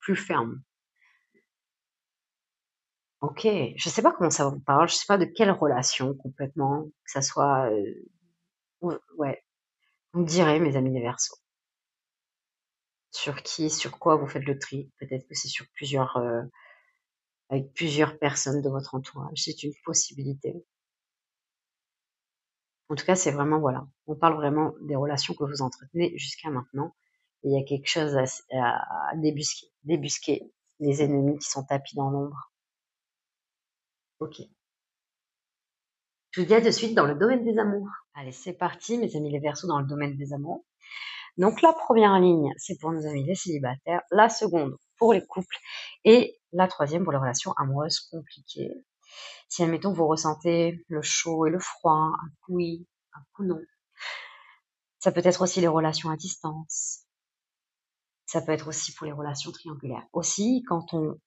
plus ferme. Ok, je sais pas comment ça vous parle, je sais pas de quelle relation complètement, que ça soit, ouais, vous me direz, mes amis les Verseaux, sur qui, sur quoi vous faites le tri. Peut-être que c'est sur plusieurs, avec plusieurs personnes de votre entourage, c'est une possibilité. En tout cas, c'est vraiment, voilà, on parle vraiment des relations que vous entretenez jusqu'à maintenant. Et il y a quelque chose à débusquer les ennemis qui sont tapis dans l'ombre. Ok. Je vous dis à de suite dans le domaine des amours. Allez, c'est parti, mes amis les Verseaux, dans le domaine des amours. Donc, la première ligne, c'est pour nos amis les célibataires. La seconde, pour les couples. Et la troisième, pour les relations amoureuses compliquées. Si, admettons, vous ressentez le chaud et le froid, un coup oui, un coup non. Ça peut être aussi les relations à distance. Ça peut être aussi pour les relations triangulaires. Aussi, quand on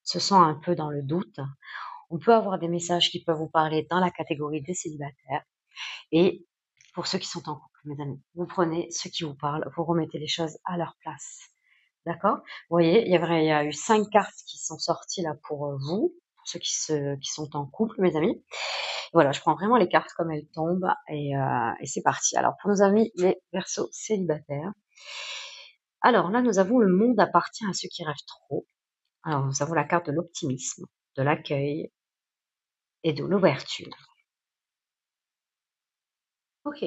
se sent un peu dans le doute, on peut avoir des messages qui peuvent vous parler dans la catégorie des célibataires. Et pour ceux qui sont en couple, mes amis, vous prenez ceux qui vous parlent, vous remettez les choses à leur place. D'accord? Vous voyez, il y a eu 5 cartes qui sont sorties là pour vous, pour ceux qui sont en couple, mes amis. Voilà, je prends vraiment les cartes comme elles tombent et c'est parti. Alors, pour nos amis les Verseaux célibataires, alors là, nous avons le monde appartient à ceux qui rêvent trop. Alors, nous avons la carte de l'optimisme, de l'accueil et de l'ouverture. Ok.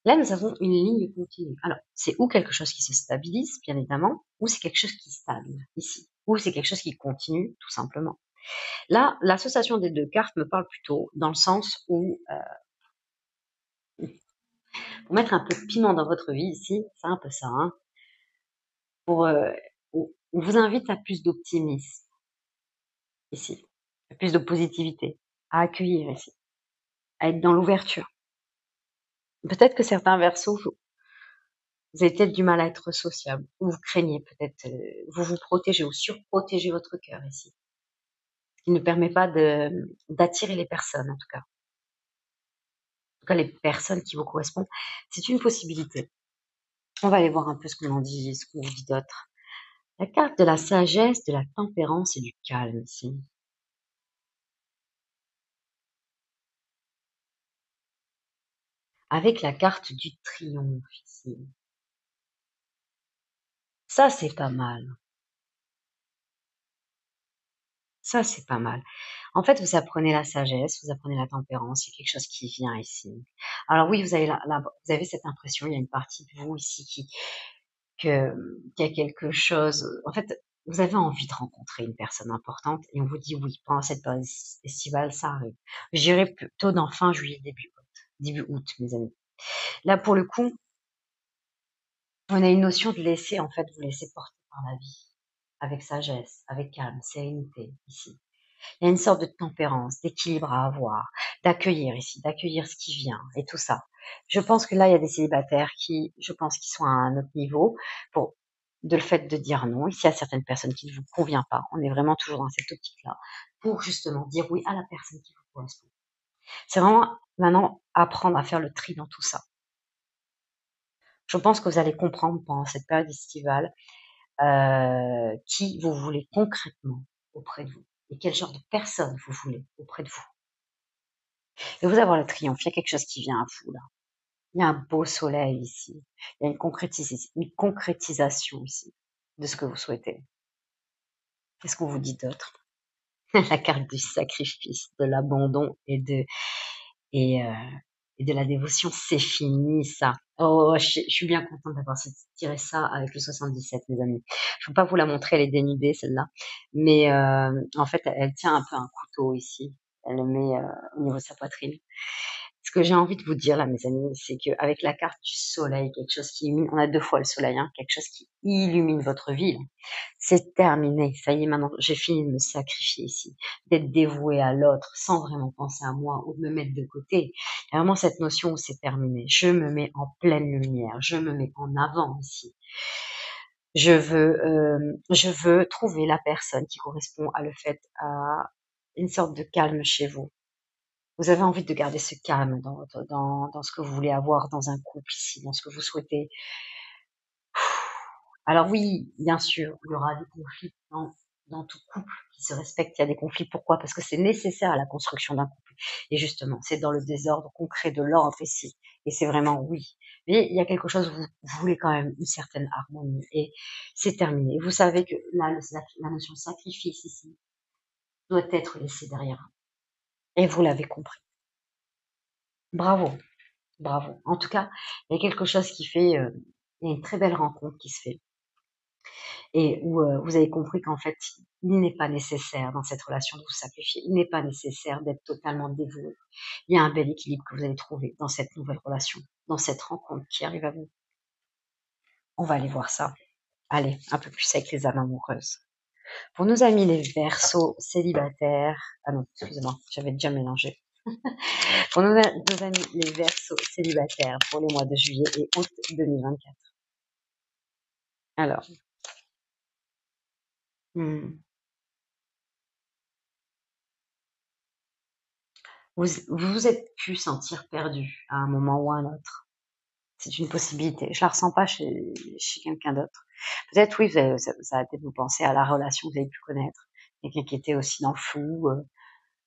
Là, nous avons une ligne continue. Alors, c'est ou quelque chose qui se stabilise, bien évidemment, ou c'est quelque chose qui stagne, ici. Ou c'est quelque chose qui continue, tout simplement. Là, l'association des deux cartes me parle plutôt dans le sens où, pour mettre un peu de piment dans votre vie ici, c'est un peu ça, hein, pour, on vous invite à plus d'optimisme ici, à plus de positivité, à accueillir ici, à être dans l'ouverture. Peut-être que certains versos, vous avez peut-être du mal à être sociable, ou vous craignez peut-être, vous vous protégez ou surprotégez votre cœur ici, ce qui ne permet pas d'attirer les personnes en tout cas. En tout cas, les personnes qui vous correspondent, c'est une possibilité. On va aller voir un peu ce qu'on en dit, ce qu'on dit d'autre. La carte de la sagesse, de la tempérance et du calme ici. Avec la carte du triomphe ici. Ça, c'est pas mal. Ça, c'est pas mal. En fait, vous apprenez la sagesse, vous apprenez la tempérance, il y a quelque chose qui vient ici. Alors oui, vous avez vous avez cette impression, il y a une partie de vous ici qu'il y a quelque chose. En fait, vous avez envie de rencontrer une personne importante et on vous dit oui, pendant cette période estivale, ça arrive. Je dirais plutôt dans fin juillet, début août, mes amis. Là, pour le coup, on a une notion de laisser, en fait, vous laisser porter par la vie, avec sagesse, avec calme, sérénité, ici. Il y a une sorte de tempérance, d'équilibre à avoir, d'accueillir ici, d'accueillir ce qui vient et tout ça. Je pense que là, il y a des célibataires qui, je pense qu'ils sont à un autre niveau pour de le fait de dire non. Ici, il y a certaines personnes qui ne vous convient pas. On est vraiment toujours dans cette optique-là pour justement dire oui à la personne qui vous correspond. C'est vraiment maintenant apprendre à faire le tri dans tout ça. Je pense que vous allez comprendre pendant cette période estivale qui vous voulez concrètement auprès de vous et quel genre de personne vous voulez auprès de vous. Et vous avoir le triomphe, il y a quelque chose qui vient à vous là. Il y a un beau soleil ici. Il y a une concrétisation ici de ce que vous souhaitez. Qu'est-ce qu'on vous dit d'autre? La carte du sacrifice, de l'abandon et, euh, et de la dévotion, c'est fini ça. Oh, je suis bien contente d'avoir tiré ça avec le 77, mes amis. Je ne peux pas vous la montrer, elle est dénudée celle-là, mais en fait, elle tient un peu un couteau ici. Elle le met au niveau de sa poitrine. Ce que j'ai envie de vous dire là, mes amis, c'est qu'avec la carte du soleil, quelque chose qui illumine, on a 2 fois le soleil, hein, quelque chose qui illumine votre vie, là. C'est terminé. Ça y est, maintenant, j'ai fini de me sacrifier ici, d'être dévouée à l'autre sans vraiment penser à moi ou de me mettre de côté. Il y a vraiment cette notion où c'est terminé. Je me mets en pleine lumière. Je me mets en avant ici. Je veux trouver la personne qui correspond à le fait à une sorte de calme chez vous. Vous avez envie de garder ce calme dans ce que vous voulez avoir dans un couple ici, dans ce que vous souhaitez. Alors oui, bien sûr, il y aura des conflits dans tout couple qui se respecte. Il y a des conflits. Pourquoi? Parce que c'est nécessaire à la construction d'un couple. Et justement, c'est dans le désordre qu'on crée de l'ordre ici. Et c'est vraiment oui. Mais il y a quelque chose où vous voulez quand même une certaine harmonie. Et c'est terminé. Vous savez que là, la notion sacrifice ici doit être laissée derrière. Et vous l'avez compris. Bravo. Bravo. En tout cas, il y a quelque chose qui fait, il y a une très belle rencontre qui se fait et où vous avez compris qu'en fait, il n'est pas nécessaire dans cette relation de vous sacrifier. Il n'est pas nécessaire d'être totalement dévoué. Il y a un bel équilibre que vous allez trouver dans cette nouvelle relation, dans cette rencontre qui arrive à vous. On va aller voir ça. Allez, un peu plus avec les âmes amoureuses. Pour nos amis les Verseaux célibataires, ah non, excusez-moi, j'avais déjà mélangé. Pour nos amis les Verseaux célibataires pour les mois de juillet et août 2024. Alors, vous vous êtes pu sentir perdu à un moment ou à un autre. C'est une possibilité. Je la ressens pas chez quelqu'un d'autre. Peut-être oui, ça va peut-être vous penser à la relation que vous avez pu connaître. Quelqu'un qui était aussi dans le flou,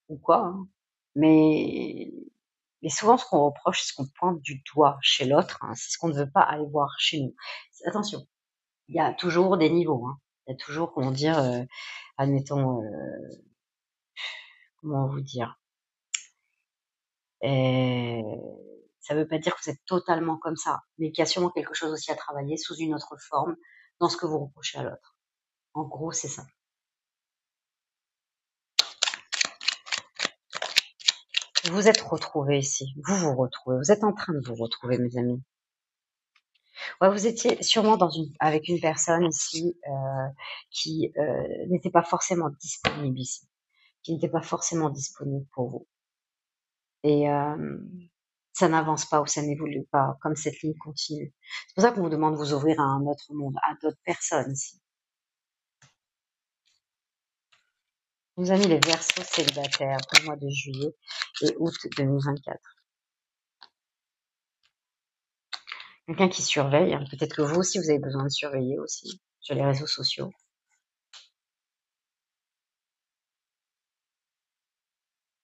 ou quoi, hein. Mais, mais souvent, ce qu'on reproche, c'est ce qu'on pointe du doigt chez l'autre, hein. C'est ce qu'on ne veut pas aller voir chez nous. Attention, il y a toujours des niveaux, hein. Il y a toujours, comment dire, admettons, comment vous dire, ça ne veut pas dire que vous êtes totalement comme ça, mais qu'il y a sûrement quelque chose aussi à travailler sous une autre forme dans ce que vous reprochez à l'autre. En gros, c'est ça. Vous vous êtes retrouvés ici. Vous vous retrouvez. Vous êtes en train de vous retrouver, mes amis. Ouais, vous étiez sûrement avec une personne ici qui n'était pas forcément disponible ici, qui n'était pas forcément disponible pour vous. Et ça n'avance pas ou ça n'évolue pas comme cette ligne continue. C'est pour ça qu'on vous demande de vous ouvrir à un autre monde, à d'autres personnes ici. Nos amis les Verseaux célibataires pour le mois de juillet et août 2024. Quelqu'un qui surveille, hein. Peut-être que vous aussi vous avez besoin de surveiller aussi sur les réseaux sociaux.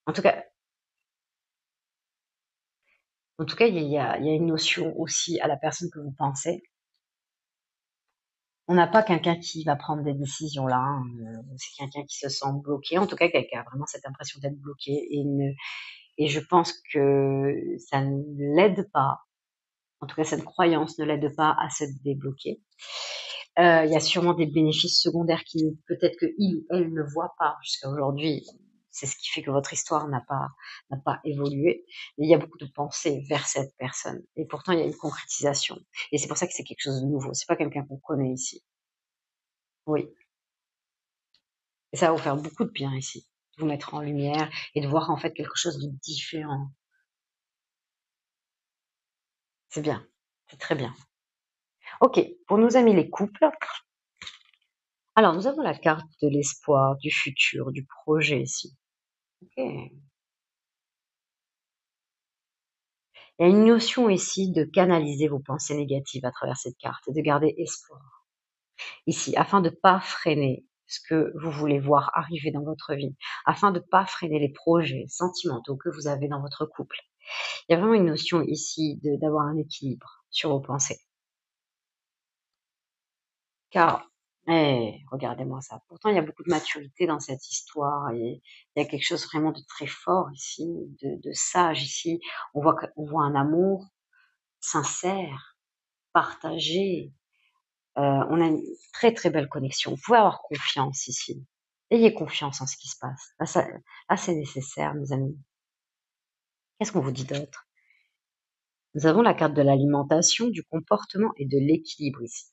En tout cas, il y a une notion aussi à la personne que vous pensez. On n'a pas quelqu'un qui va prendre des décisions là, hein. C'est quelqu'un qui se sent bloqué, en tout cas quelqu'un a vraiment cette impression d'être bloqué et je pense que ça ne l'aide pas. En tout cas, cette croyance ne l'aide pas à se débloquer. Il y a sûrement des bénéfices secondaires qui peut-être que il ou elle ne voit pas jusqu'à aujourd'hui. C'est ce qui fait que votre histoire n'a pas évolué. Et il y a beaucoup de pensées vers cette personne. Et pourtant, il y a une concrétisation. Et c'est pour ça que c'est quelque chose de nouveau. C'est pas quelqu'un qu'on connaît ici. Oui. Et ça va vous faire beaucoup de bien ici. De vous mettre en lumière et de voir en fait quelque chose de différent. C'est bien. C'est très bien. Ok. Pour nos amis les couples. Alors, nous avons la carte de l'espoir, du futur, du projet ici. Ok. Il y a une notion ici de canaliser vos pensées négatives à travers cette carte et de garder espoir ici, afin de ne pas freiner ce que vous voulez voir arriver dans votre vie, afin de ne pas freiner les projets sentimentaux que vous avez dans votre couple. Il y a vraiment une notion ici d'avoir un équilibre sur vos pensées. Car Regardez-moi ça. Pourtant, il y a beaucoup de maturité dans cette histoire et il y a quelque chose vraiment de très fort ici, de sage ici. On voit un amour sincère, partagé. On a une très très belle connexion. Vous pouvez avoir confiance ici. Ayez confiance en ce qui se passe. Là, c'est nécessaire, mes amis. Qu'est-ce qu'on vous dit d'autre? Nous avons la carte de l'alimentation, du comportement et de l'équilibre ici.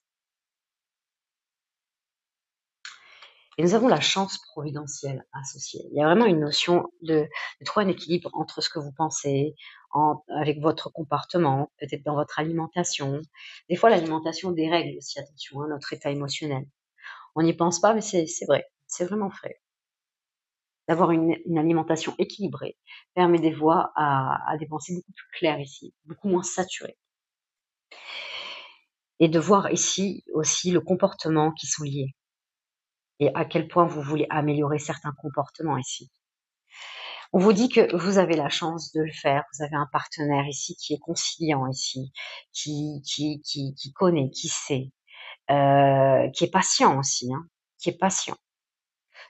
Et nous avons la chance providentielle associée. Il y a vraiment une notion de trouver un équilibre entre ce que vous pensez, avec votre comportement, peut-être dans votre alimentation. Des fois, l'alimentation dérègle aussi, attention, hein, notre état émotionnel. On n'y pense pas, mais c'est vrai, c'est vraiment vrai. D'avoir une alimentation équilibrée permet des voies à des pensées beaucoup plus claires ici, beaucoup moins saturées. Et de voir ici aussi le comportement qui sont liés et à quel point vous voulez améliorer certains comportements ici. On vous dit que vous avez la chance de le faire. Vous avez un partenaire ici qui est conciliant ici, qui connaît, qui sait, qui est patient aussi, hein, qui est patient.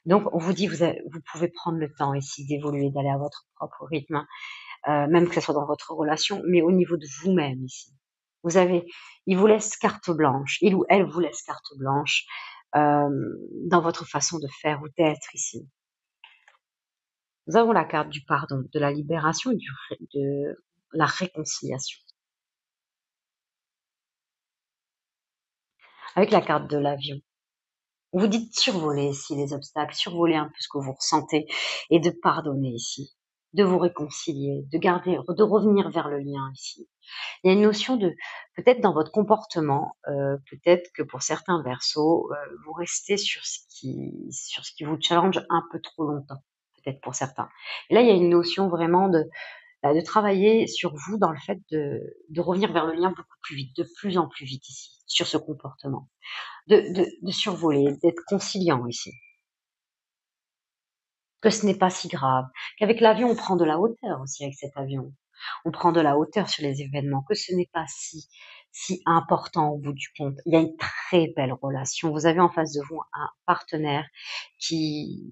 Donc, on vous dit, vous pouvez prendre le temps ici d'évoluer, d'aller à votre propre rythme, même que ce soit dans votre relation, mais au niveau de vous-même ici. Il vous laisse carte blanche, il ou elle vous laisse carte blanche dans votre façon de faire ou d'être ici. Nous avons la carte du pardon, de la libération et de la réconciliation. Avec la carte de l'avion, on vous dit de survoler ici les obstacles, survoler un peu ce que vous ressentez et de pardonner ici, de vous réconcilier, de revenir vers le lien ici. Il y a une notion de, peut-être dans votre comportement, peut-être que pour certains versos, vous restez sur ce qui vous challenge un peu trop longtemps, peut-être pour certains. Et là, il y a une notion vraiment de travailler sur vous dans le fait de revenir vers le lien beaucoup plus vite, de plus en plus vite ici, sur ce comportement. De survoler, d'être conciliant ici. Que ce n'est pas si grave. Qu'avec l'avion, on prend de la hauteur aussi avec cet avion. On prend de la hauteur sur les événements, que ce n'est pas si important au bout du compte. Il y a une très belle relation. Vous avez en face de vous un partenaire qui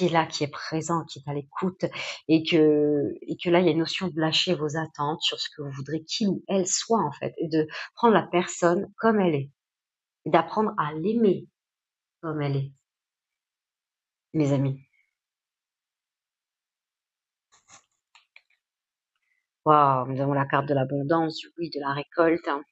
est là, qui est présent, qui est à l'écoute, et que là, il y a une notion de lâcher vos attentes sur ce que vous voudrez qu'il ou elle soit, en fait, et de prendre la personne comme elle est, et d'apprendre à l'aimer comme elle est, mes amis. Waouh, nous avons la carte de l'abondance, oui, de la récolte, hein,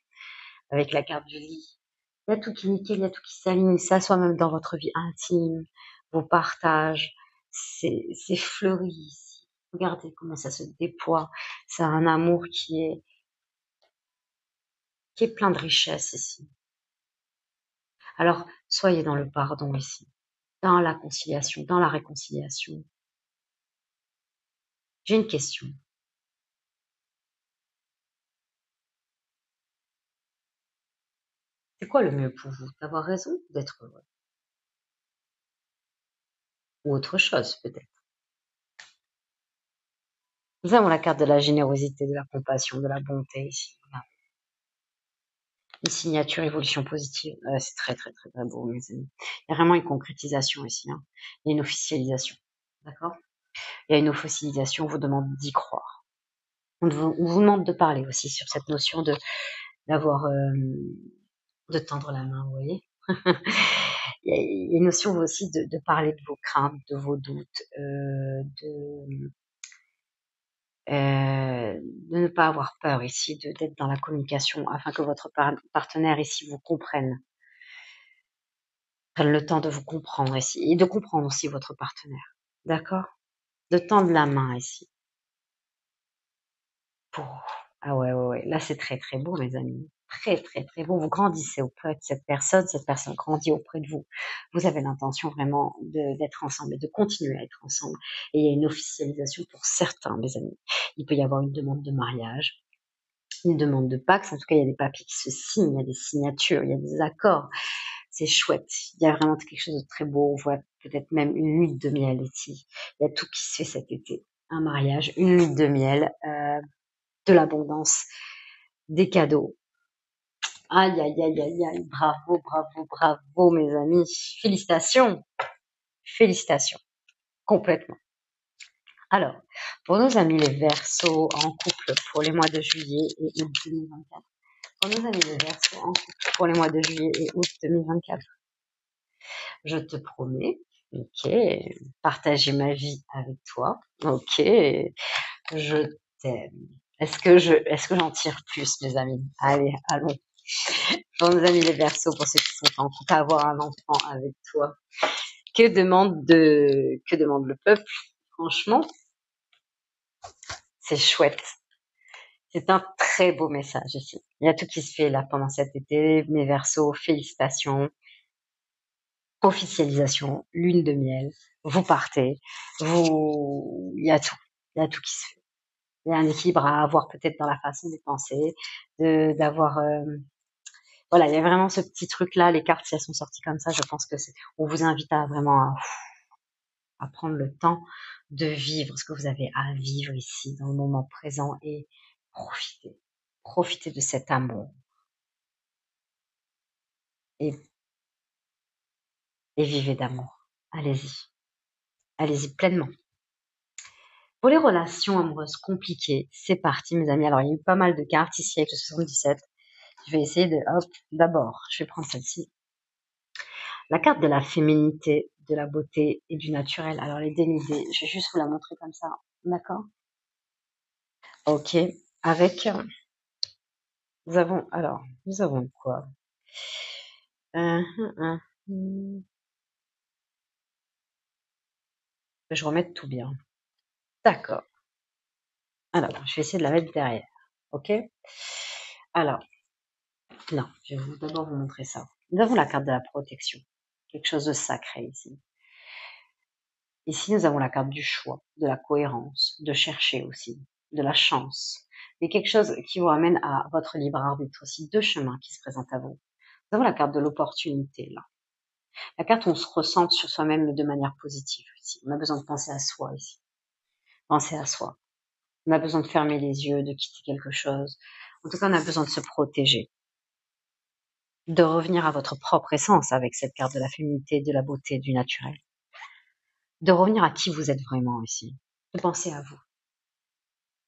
avec la carte du lit. Il y a tout qui est nickel, il y a tout qui s'aligne, ça soit même dans votre vie intime, vos partages, c'est fleuri ici. Regardez comment ça se déploie. C'est un amour qui est plein de richesse ici. Alors, soyez dans le pardon ici, dans la conciliation, dans la réconciliation. J'ai une question. C'est quoi le mieux pour vous? D'avoir raison ou d'être heureux? Ou autre chose, peut-être. Nous avons la carte de la générosité, de la compassion, de la bonté ici. Voilà. Une signature évolution positive. C'est très, très, très, très beau, mes amis. Il y a vraiment une concrétisation ici. Hein. Il y a une officialisation. D'accord? Il y a une officialisation, on vous demande d'y croire. On vous demande de parler aussi sur cette notion d'avoir, de tendre la main, vous voyez? Il y a une notion aussi de parler de vos craintes, de vos doutes, de ne pas avoir peur ici, d'être dans la communication afin que votre partenaire ici vous comprenne. Prenne le temps de vous comprendre ici et de comprendre aussi votre partenaire. D'accord? De tendre la main ici. Ah ouais, ouais, ouais. Là, c'est très, très beau, mes amis. Très, très, très beau. Vous grandissez auprès de cette personne grandit auprès de vous. Vous avez l'intention vraiment d'être ensemble et de continuer à être ensemble. Et il y a une officialisation pour certains, mes amis. Il peut y avoir une demande de mariage, une demande de Pax. En tout cas, il y a des papiers qui se signent, il y a des signatures, il y a des accords. C'est chouette. Il y a vraiment quelque chose de très beau. On voit peut-être même une nuit de miel ici. Il y a tout qui se fait cet été. Un mariage, une nuit de miel, de l'abondance, des cadeaux. Aïe, aïe, aïe, aïe, aïe. Bravo, bravo, bravo, mes amis. Félicitations. Félicitations. Complètement. Alors, pour nos amis les Verseaux en couple pour les mois de juillet et août 2024. Pour nos amis les Verseaux en couple pour les mois de juillet et août 2024. Je te promets, ok, partager ma vie avec toi, ok, je t'aime. Est-ce que j'en tire plus, mes amis? Allez, allons. Pour nos amis les Verseaux, pour ceux qui sont en couple, avoir un enfant avec toi. Que demande le peuple? Franchement, c'est chouette. C'est un très beau message ici. Il y a tout qui se fait là pendant cet été. Mes Verseaux, félicitations. Officialisation, lune de miel. Vous partez. Il y a tout. Il y a tout qui se fait. Il y a un équilibre à avoir peut-être dans la façon de penser, d'avoir, voilà, il y a vraiment ce petit truc là. Les cartes, si elles sont sorties comme ça, je pense que on vous invite à vraiment à prendre le temps de vivre ce que vous avez à vivre ici, dans le moment présent, et profiter. Profiter de cet amour. Et, et vivez d'amour. Allez-y. Allez-y pleinement. Pour les relations amoureuses compliquées, c'est parti, mes amis. Alors, il y a eu pas mal de cartes ici avec le 77. Je vais essayer d'abord, je vais prendre celle-ci. La carte de la féminité, de la beauté et du naturel. Alors, les dénudés, je vais juste vous la montrer comme ça. D'accord? Ok. Avec, nous avons quoi? Je remette tout bien. D'accord. Alors, je vais essayer de la mettre derrière. Ok? Alors, non, je vais d'abord vous montrer ça. Nous avons la carte de la protection. Quelque chose de sacré ici. Ici, nous avons la carte du choix, de la cohérence, de chercher aussi, de la chance. Mais quelque chose qui vous ramène à votre libre arbitre aussi. Deux chemins qui se présentent à vous. Nous avons la carte de l'opportunité, là. La carte où on se ressent sur soi-même, mais de manière positive ici. On a besoin de penser à soi ici. Penser à soi. On a besoin de fermer les yeux, de quitter quelque chose. En tout cas, on a besoin de se protéger. De revenir à votre propre essence avec cette carte de la féminité, de la beauté, du naturel. De revenir à qui vous êtes vraiment ici. De penser à vous.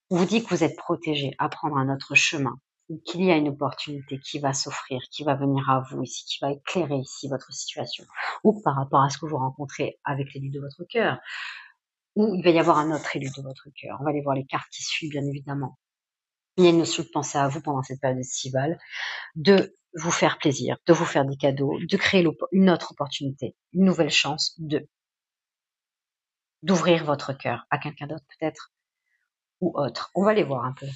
On vous dit que vous êtes protégé, à prendre un autre chemin, qu'il y a une opportunité qui va s'offrir, qui va venir à vous ici, qui va éclairer ici votre situation, ou par rapport à ce que vous rencontrez avec l'élu de votre cœur, ou il va y avoir un autre élu de votre cœur. On va aller voir les cartes qui suivent, bien évidemment. Il y a une notion de penser à vous pendant cette période estivale, de vous faire plaisir, de vous faire des cadeaux, de créer une autre opportunité, une nouvelle chance d'ouvrir votre cœur à quelqu'un d'autre peut-être, ou autre. On va les voir un peu.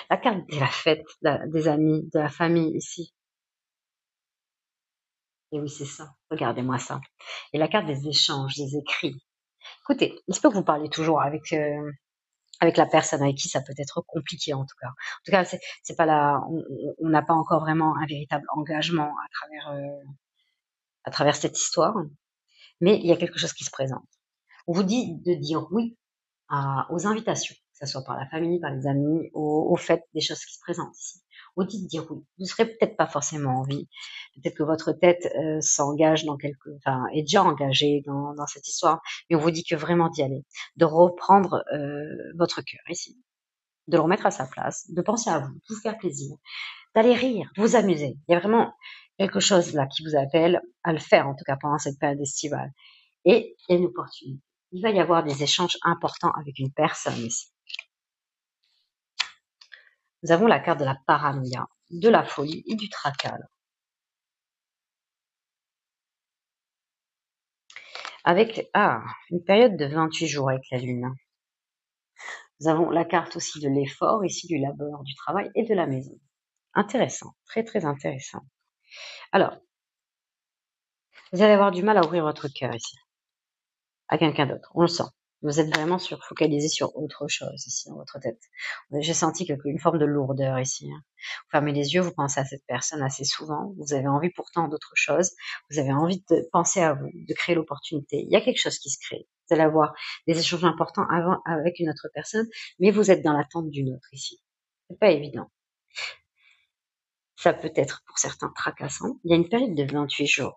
La carte de la fête, des amis, de la famille ici. Et oui, c'est ça. Regardez-moi ça. Et la carte des échanges, des écrits. Écoutez, il se peut que vous parlez toujours avec la personne avec qui ça peut être compliqué en tout cas. En tout cas, c'est pas on n'a pas encore vraiment un véritable engagement à travers cette histoire, mais il y a quelque chose qui se présente. On vous dit de dire oui aux invitations, que ce soit par la famille, par les amis, au fait des choses qui se présentent ici. On vous dit de dire oui. Vous ne serez peut-être pas forcément envie. Peut-être que votre tête s'engage est déjà engagée dans cette histoire, mais on vous dit que vraiment d'y aller, de reprendre votre cœur ici, de le remettre à sa place, de penser à vous, de vous faire plaisir, d'aller rire, de vous amuser. Il y a vraiment quelque chose là qui vous appelle à le faire, en tout cas pendant cette période estivale. Et il y a une opportunité. Il va y avoir des échanges importants avec une personne ici. Nous avons la carte de la paranoïa, de la folie et du tracas. Avec une période de 28 jours avec la lune. Nous avons la carte aussi de l'effort, ici du labeur, du travail et de la maison. Intéressant, très très intéressant. Alors, vous allez avoir du mal à ouvrir votre cœur ici, à quelqu'un d'autre, on le sent. Vous êtes vraiment focalisé sur autre chose ici dans votre tête. J'ai senti une forme de lourdeur ici. Vous fermez les yeux, vous pensez à cette personne assez souvent. Vous avez envie pourtant d'autre chose. Vous avez envie de penser à vous, de créer l'opportunité. Il y a quelque chose qui se crée. Vous allez avoir des échanges importants avec une autre personne, mais vous êtes dans l'attente d'une autre ici. C'est pas évident. Ça peut être pour certains tracassant. Il y a une période de 28 jours.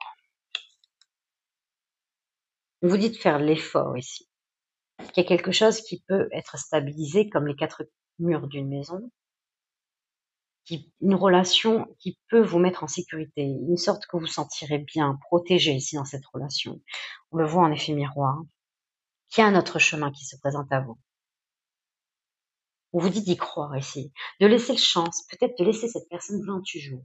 On vous dit de faire l'effort ici. Il y a quelque chose qui peut être stabilisé comme les 4 murs d'une maison, une relation qui peut vous mettre en sécurité, une sorte que vous sentirez bien, protégé ici dans cette relation. On le voit en effet miroir, qu'il y a un autre chemin qui se présente à vous. On vous dit d'y croire ici, de laisser le chance, peut-être de laisser cette personne 28 jours,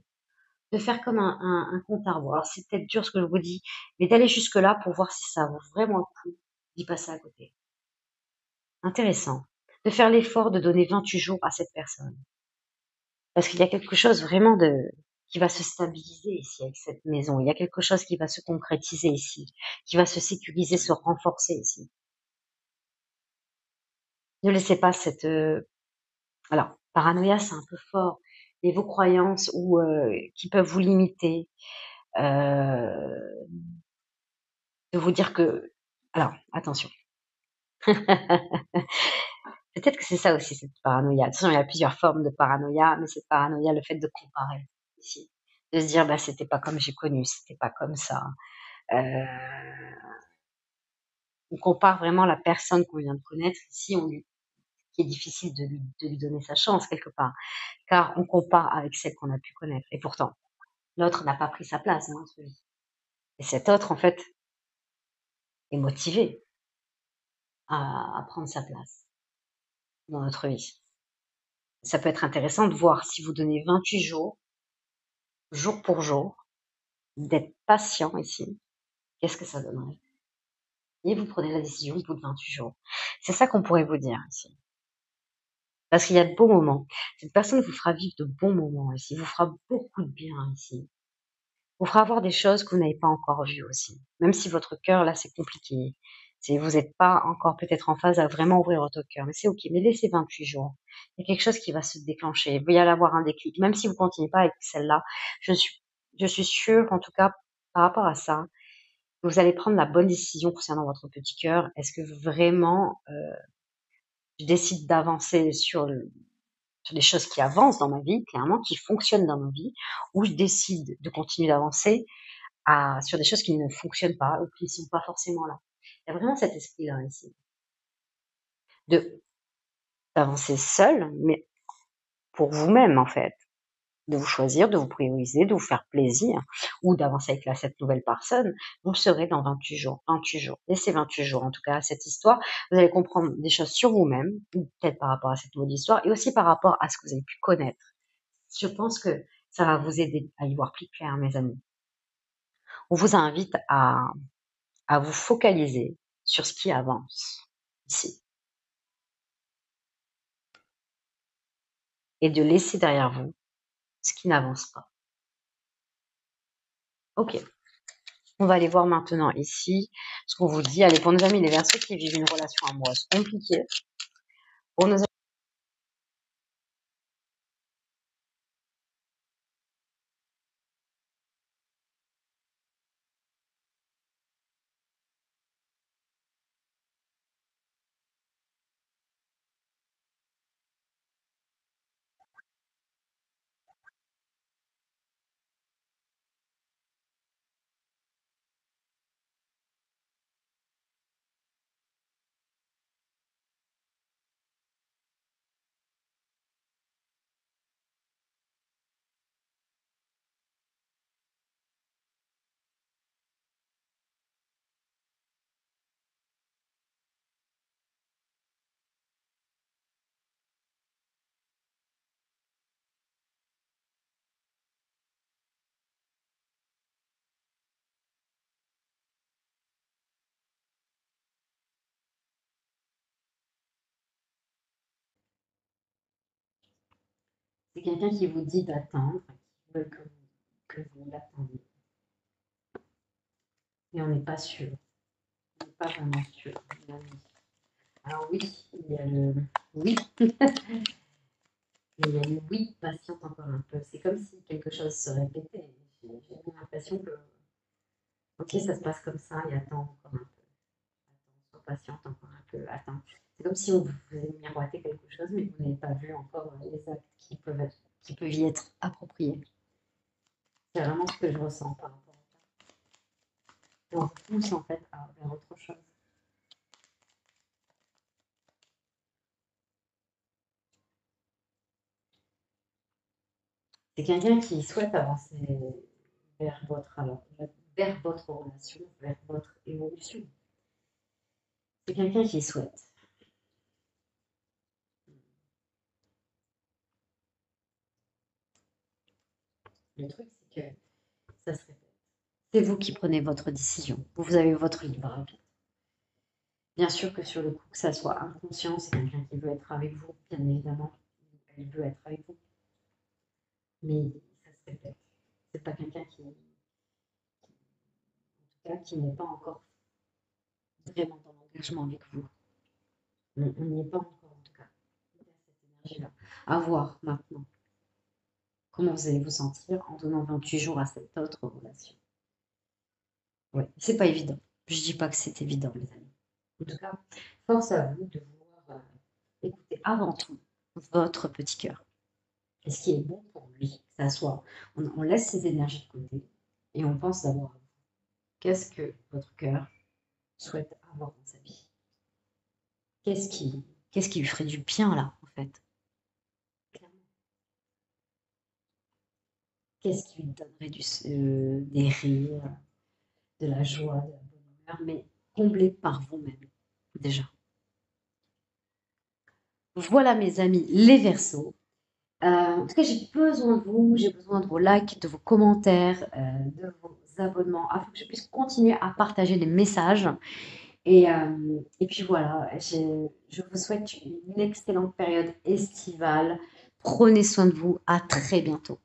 de faire comme un compte à rebours. Alors c'est peut-être dur ce que je vous dis, mais d'aller jusque-là pour voir si ça vaut vraiment le coup d'y passer à côté. Intéressant. De faire l'effort de donner 28 jours à cette personne. Parce qu'il y a quelque chose vraiment qui va se stabiliser ici avec cette maison. Il y a quelque chose qui va se concrétiser ici, qui va se sécuriser, se renforcer ici. Ne laissez pas cette, alors, paranoïa, c'est un peu fort, mais vos croyances qui peuvent vous limiter, de vous dire que, alors, attention. Peut-être que c'est ça aussi, cette paranoïa. Attention, il y a plusieurs formes de paranoïa, mais cette paranoïa, le fait de comparer ici. De se dire, bah, c'était pas comme j'ai connu, c'était pas comme ça. Euh, on compare vraiment la personne qu'on vient de connaître ici, qui est difficile de lui donner sa chance quelque part, car on compare avec celle qu'on a pu connaître. Et pourtant, l'autre n'a pas pris sa place dans notre vie. Et cet autre, en fait, est motivé à prendre sa place dans notre vie. Ça peut être intéressant de voir si vous donnez 28 jours, jour pour jour, d'être patient ici, qu'est-ce que ça donnerait? Et vous prenez la décision au bout de 28 jours. C'est ça qu'on pourrait vous dire ici. Parce qu'il y a de beaux moments. Cette personne vous fera vivre de bons moments ici, vous fera beaucoup de bien ici. Vous fera voir des choses que vous n'avez pas encore vues aussi. Même si votre cœur, là, c'est compliqué. Vous n'êtes pas encore peut-être en phase à vraiment ouvrir votre cœur. Mais c'est ok. Mais laissez 28 jours. Il y a quelque chose qui va se déclencher. Il va y avoir un déclic. Même si vous continuez pas avec celle-là, je suis sûre, en tout cas, par rapport à ça, que vous allez prendre la bonne décision concernant votre petit cœur. Est-ce que vraiment, je décide d'avancer sur des choses qui avancent dans ma vie, clairement, qui fonctionnent dans ma vie, ou je décide de continuer d'avancer sur des choses qui ne fonctionnent pas ou qui ne sont pas forcément là. Il y a vraiment cet esprit-là ici. D'avancer seul, mais pour vous-même, en fait. De vous choisir, de vous prioriser, de vous faire plaisir, ou d'avancer avec cette nouvelle personne, vous le serez dans 28 jours. 28 jours. Laissez 28 jours, en tout cas, à cette histoire. Vous allez comprendre des choses sur vous-même, ou peut-être par rapport à cette nouvelle histoire, et aussi par rapport à ce que vous avez pu connaître. Je pense que ça va vous aider à y voir plus clair, mes amis. On vous invite à vous focaliser sur ce qui avance ici. Et de laisser derrière vous ce qui n'avance pas. Ok. On va aller voir maintenant ici ce qu'on vous dit. Allez, pour nos amis les Verseaux qui vivent une relation amoureuse compliquée, pour nos c'est quelqu'un qui vous dit d'attendre, qui veut que vous l'attendiez. Mais on n'est pas sûr. On n'est pas vraiment sûr. Alors oui, il y a le oui. Il y a le oui, patiente encore un peu. C'est comme si quelque chose se répétait. J'ai l'impression que, ok, ça se passe comme ça, et attends encore un peu. Attends, sois patiente encore un peu. Attends. C'est comme si on vous faisait miroiter quelque chose, mais vous n'avez pas vu encore les actes qui peuvent y être appropriés. C'est vraiment ce que je ressens par rapport à ça. Et on pousse en fait vers autre chose. C'est quelqu'un qui souhaite avancer vers votre relation, vers votre évolution. C'est quelqu'un qui souhaite. Le truc, c'est que ça se répète. C'est vous qui prenez votre décision. Vous avez votre libre arbitre. Bien sûr que sur le coup, que ça soit inconscient, c'est quelqu'un qui veut être avec vous, bien évidemment. Il veut être avec vous. Mais ça se répète. C'est pas quelqu'un qui n'est pas encore vraiment dans l'engagement avec vous. On n'y est pas encore, en tout cas. Il y a cette énergie-là. À voir maintenant comment vous allez vous sentir en donnant 28 jours à cette autre relation. Ouais, c'est pas évident. Je dis pas que c'est évident, les amis. En tout cas, force à vous de vouloir écouter avant tout votre petit cœur. Et ce qui est bon pour lui, que ça soit, on laisse ses énergies de côté et on pense d'abord à vous. Qu'est-ce que votre cœur souhaite avoir dans sa vie? Qu'est-ce qui lui ferait du bien là, en fait? Clairement. Qu'est-ce qui lui donnerait des rires, de la joie, de la bonne humeur, mais comblé par vous-même, déjà. Voilà mes amis, les Verseaux. En tout cas, j'ai besoin de vous, j'ai besoin de vos likes, de vos commentaires, de vos abonnements, afin que je puisse continuer à partager les messages. Et puis voilà, je vous souhaite une excellente période estivale. Prenez soin de vous, à très bientôt.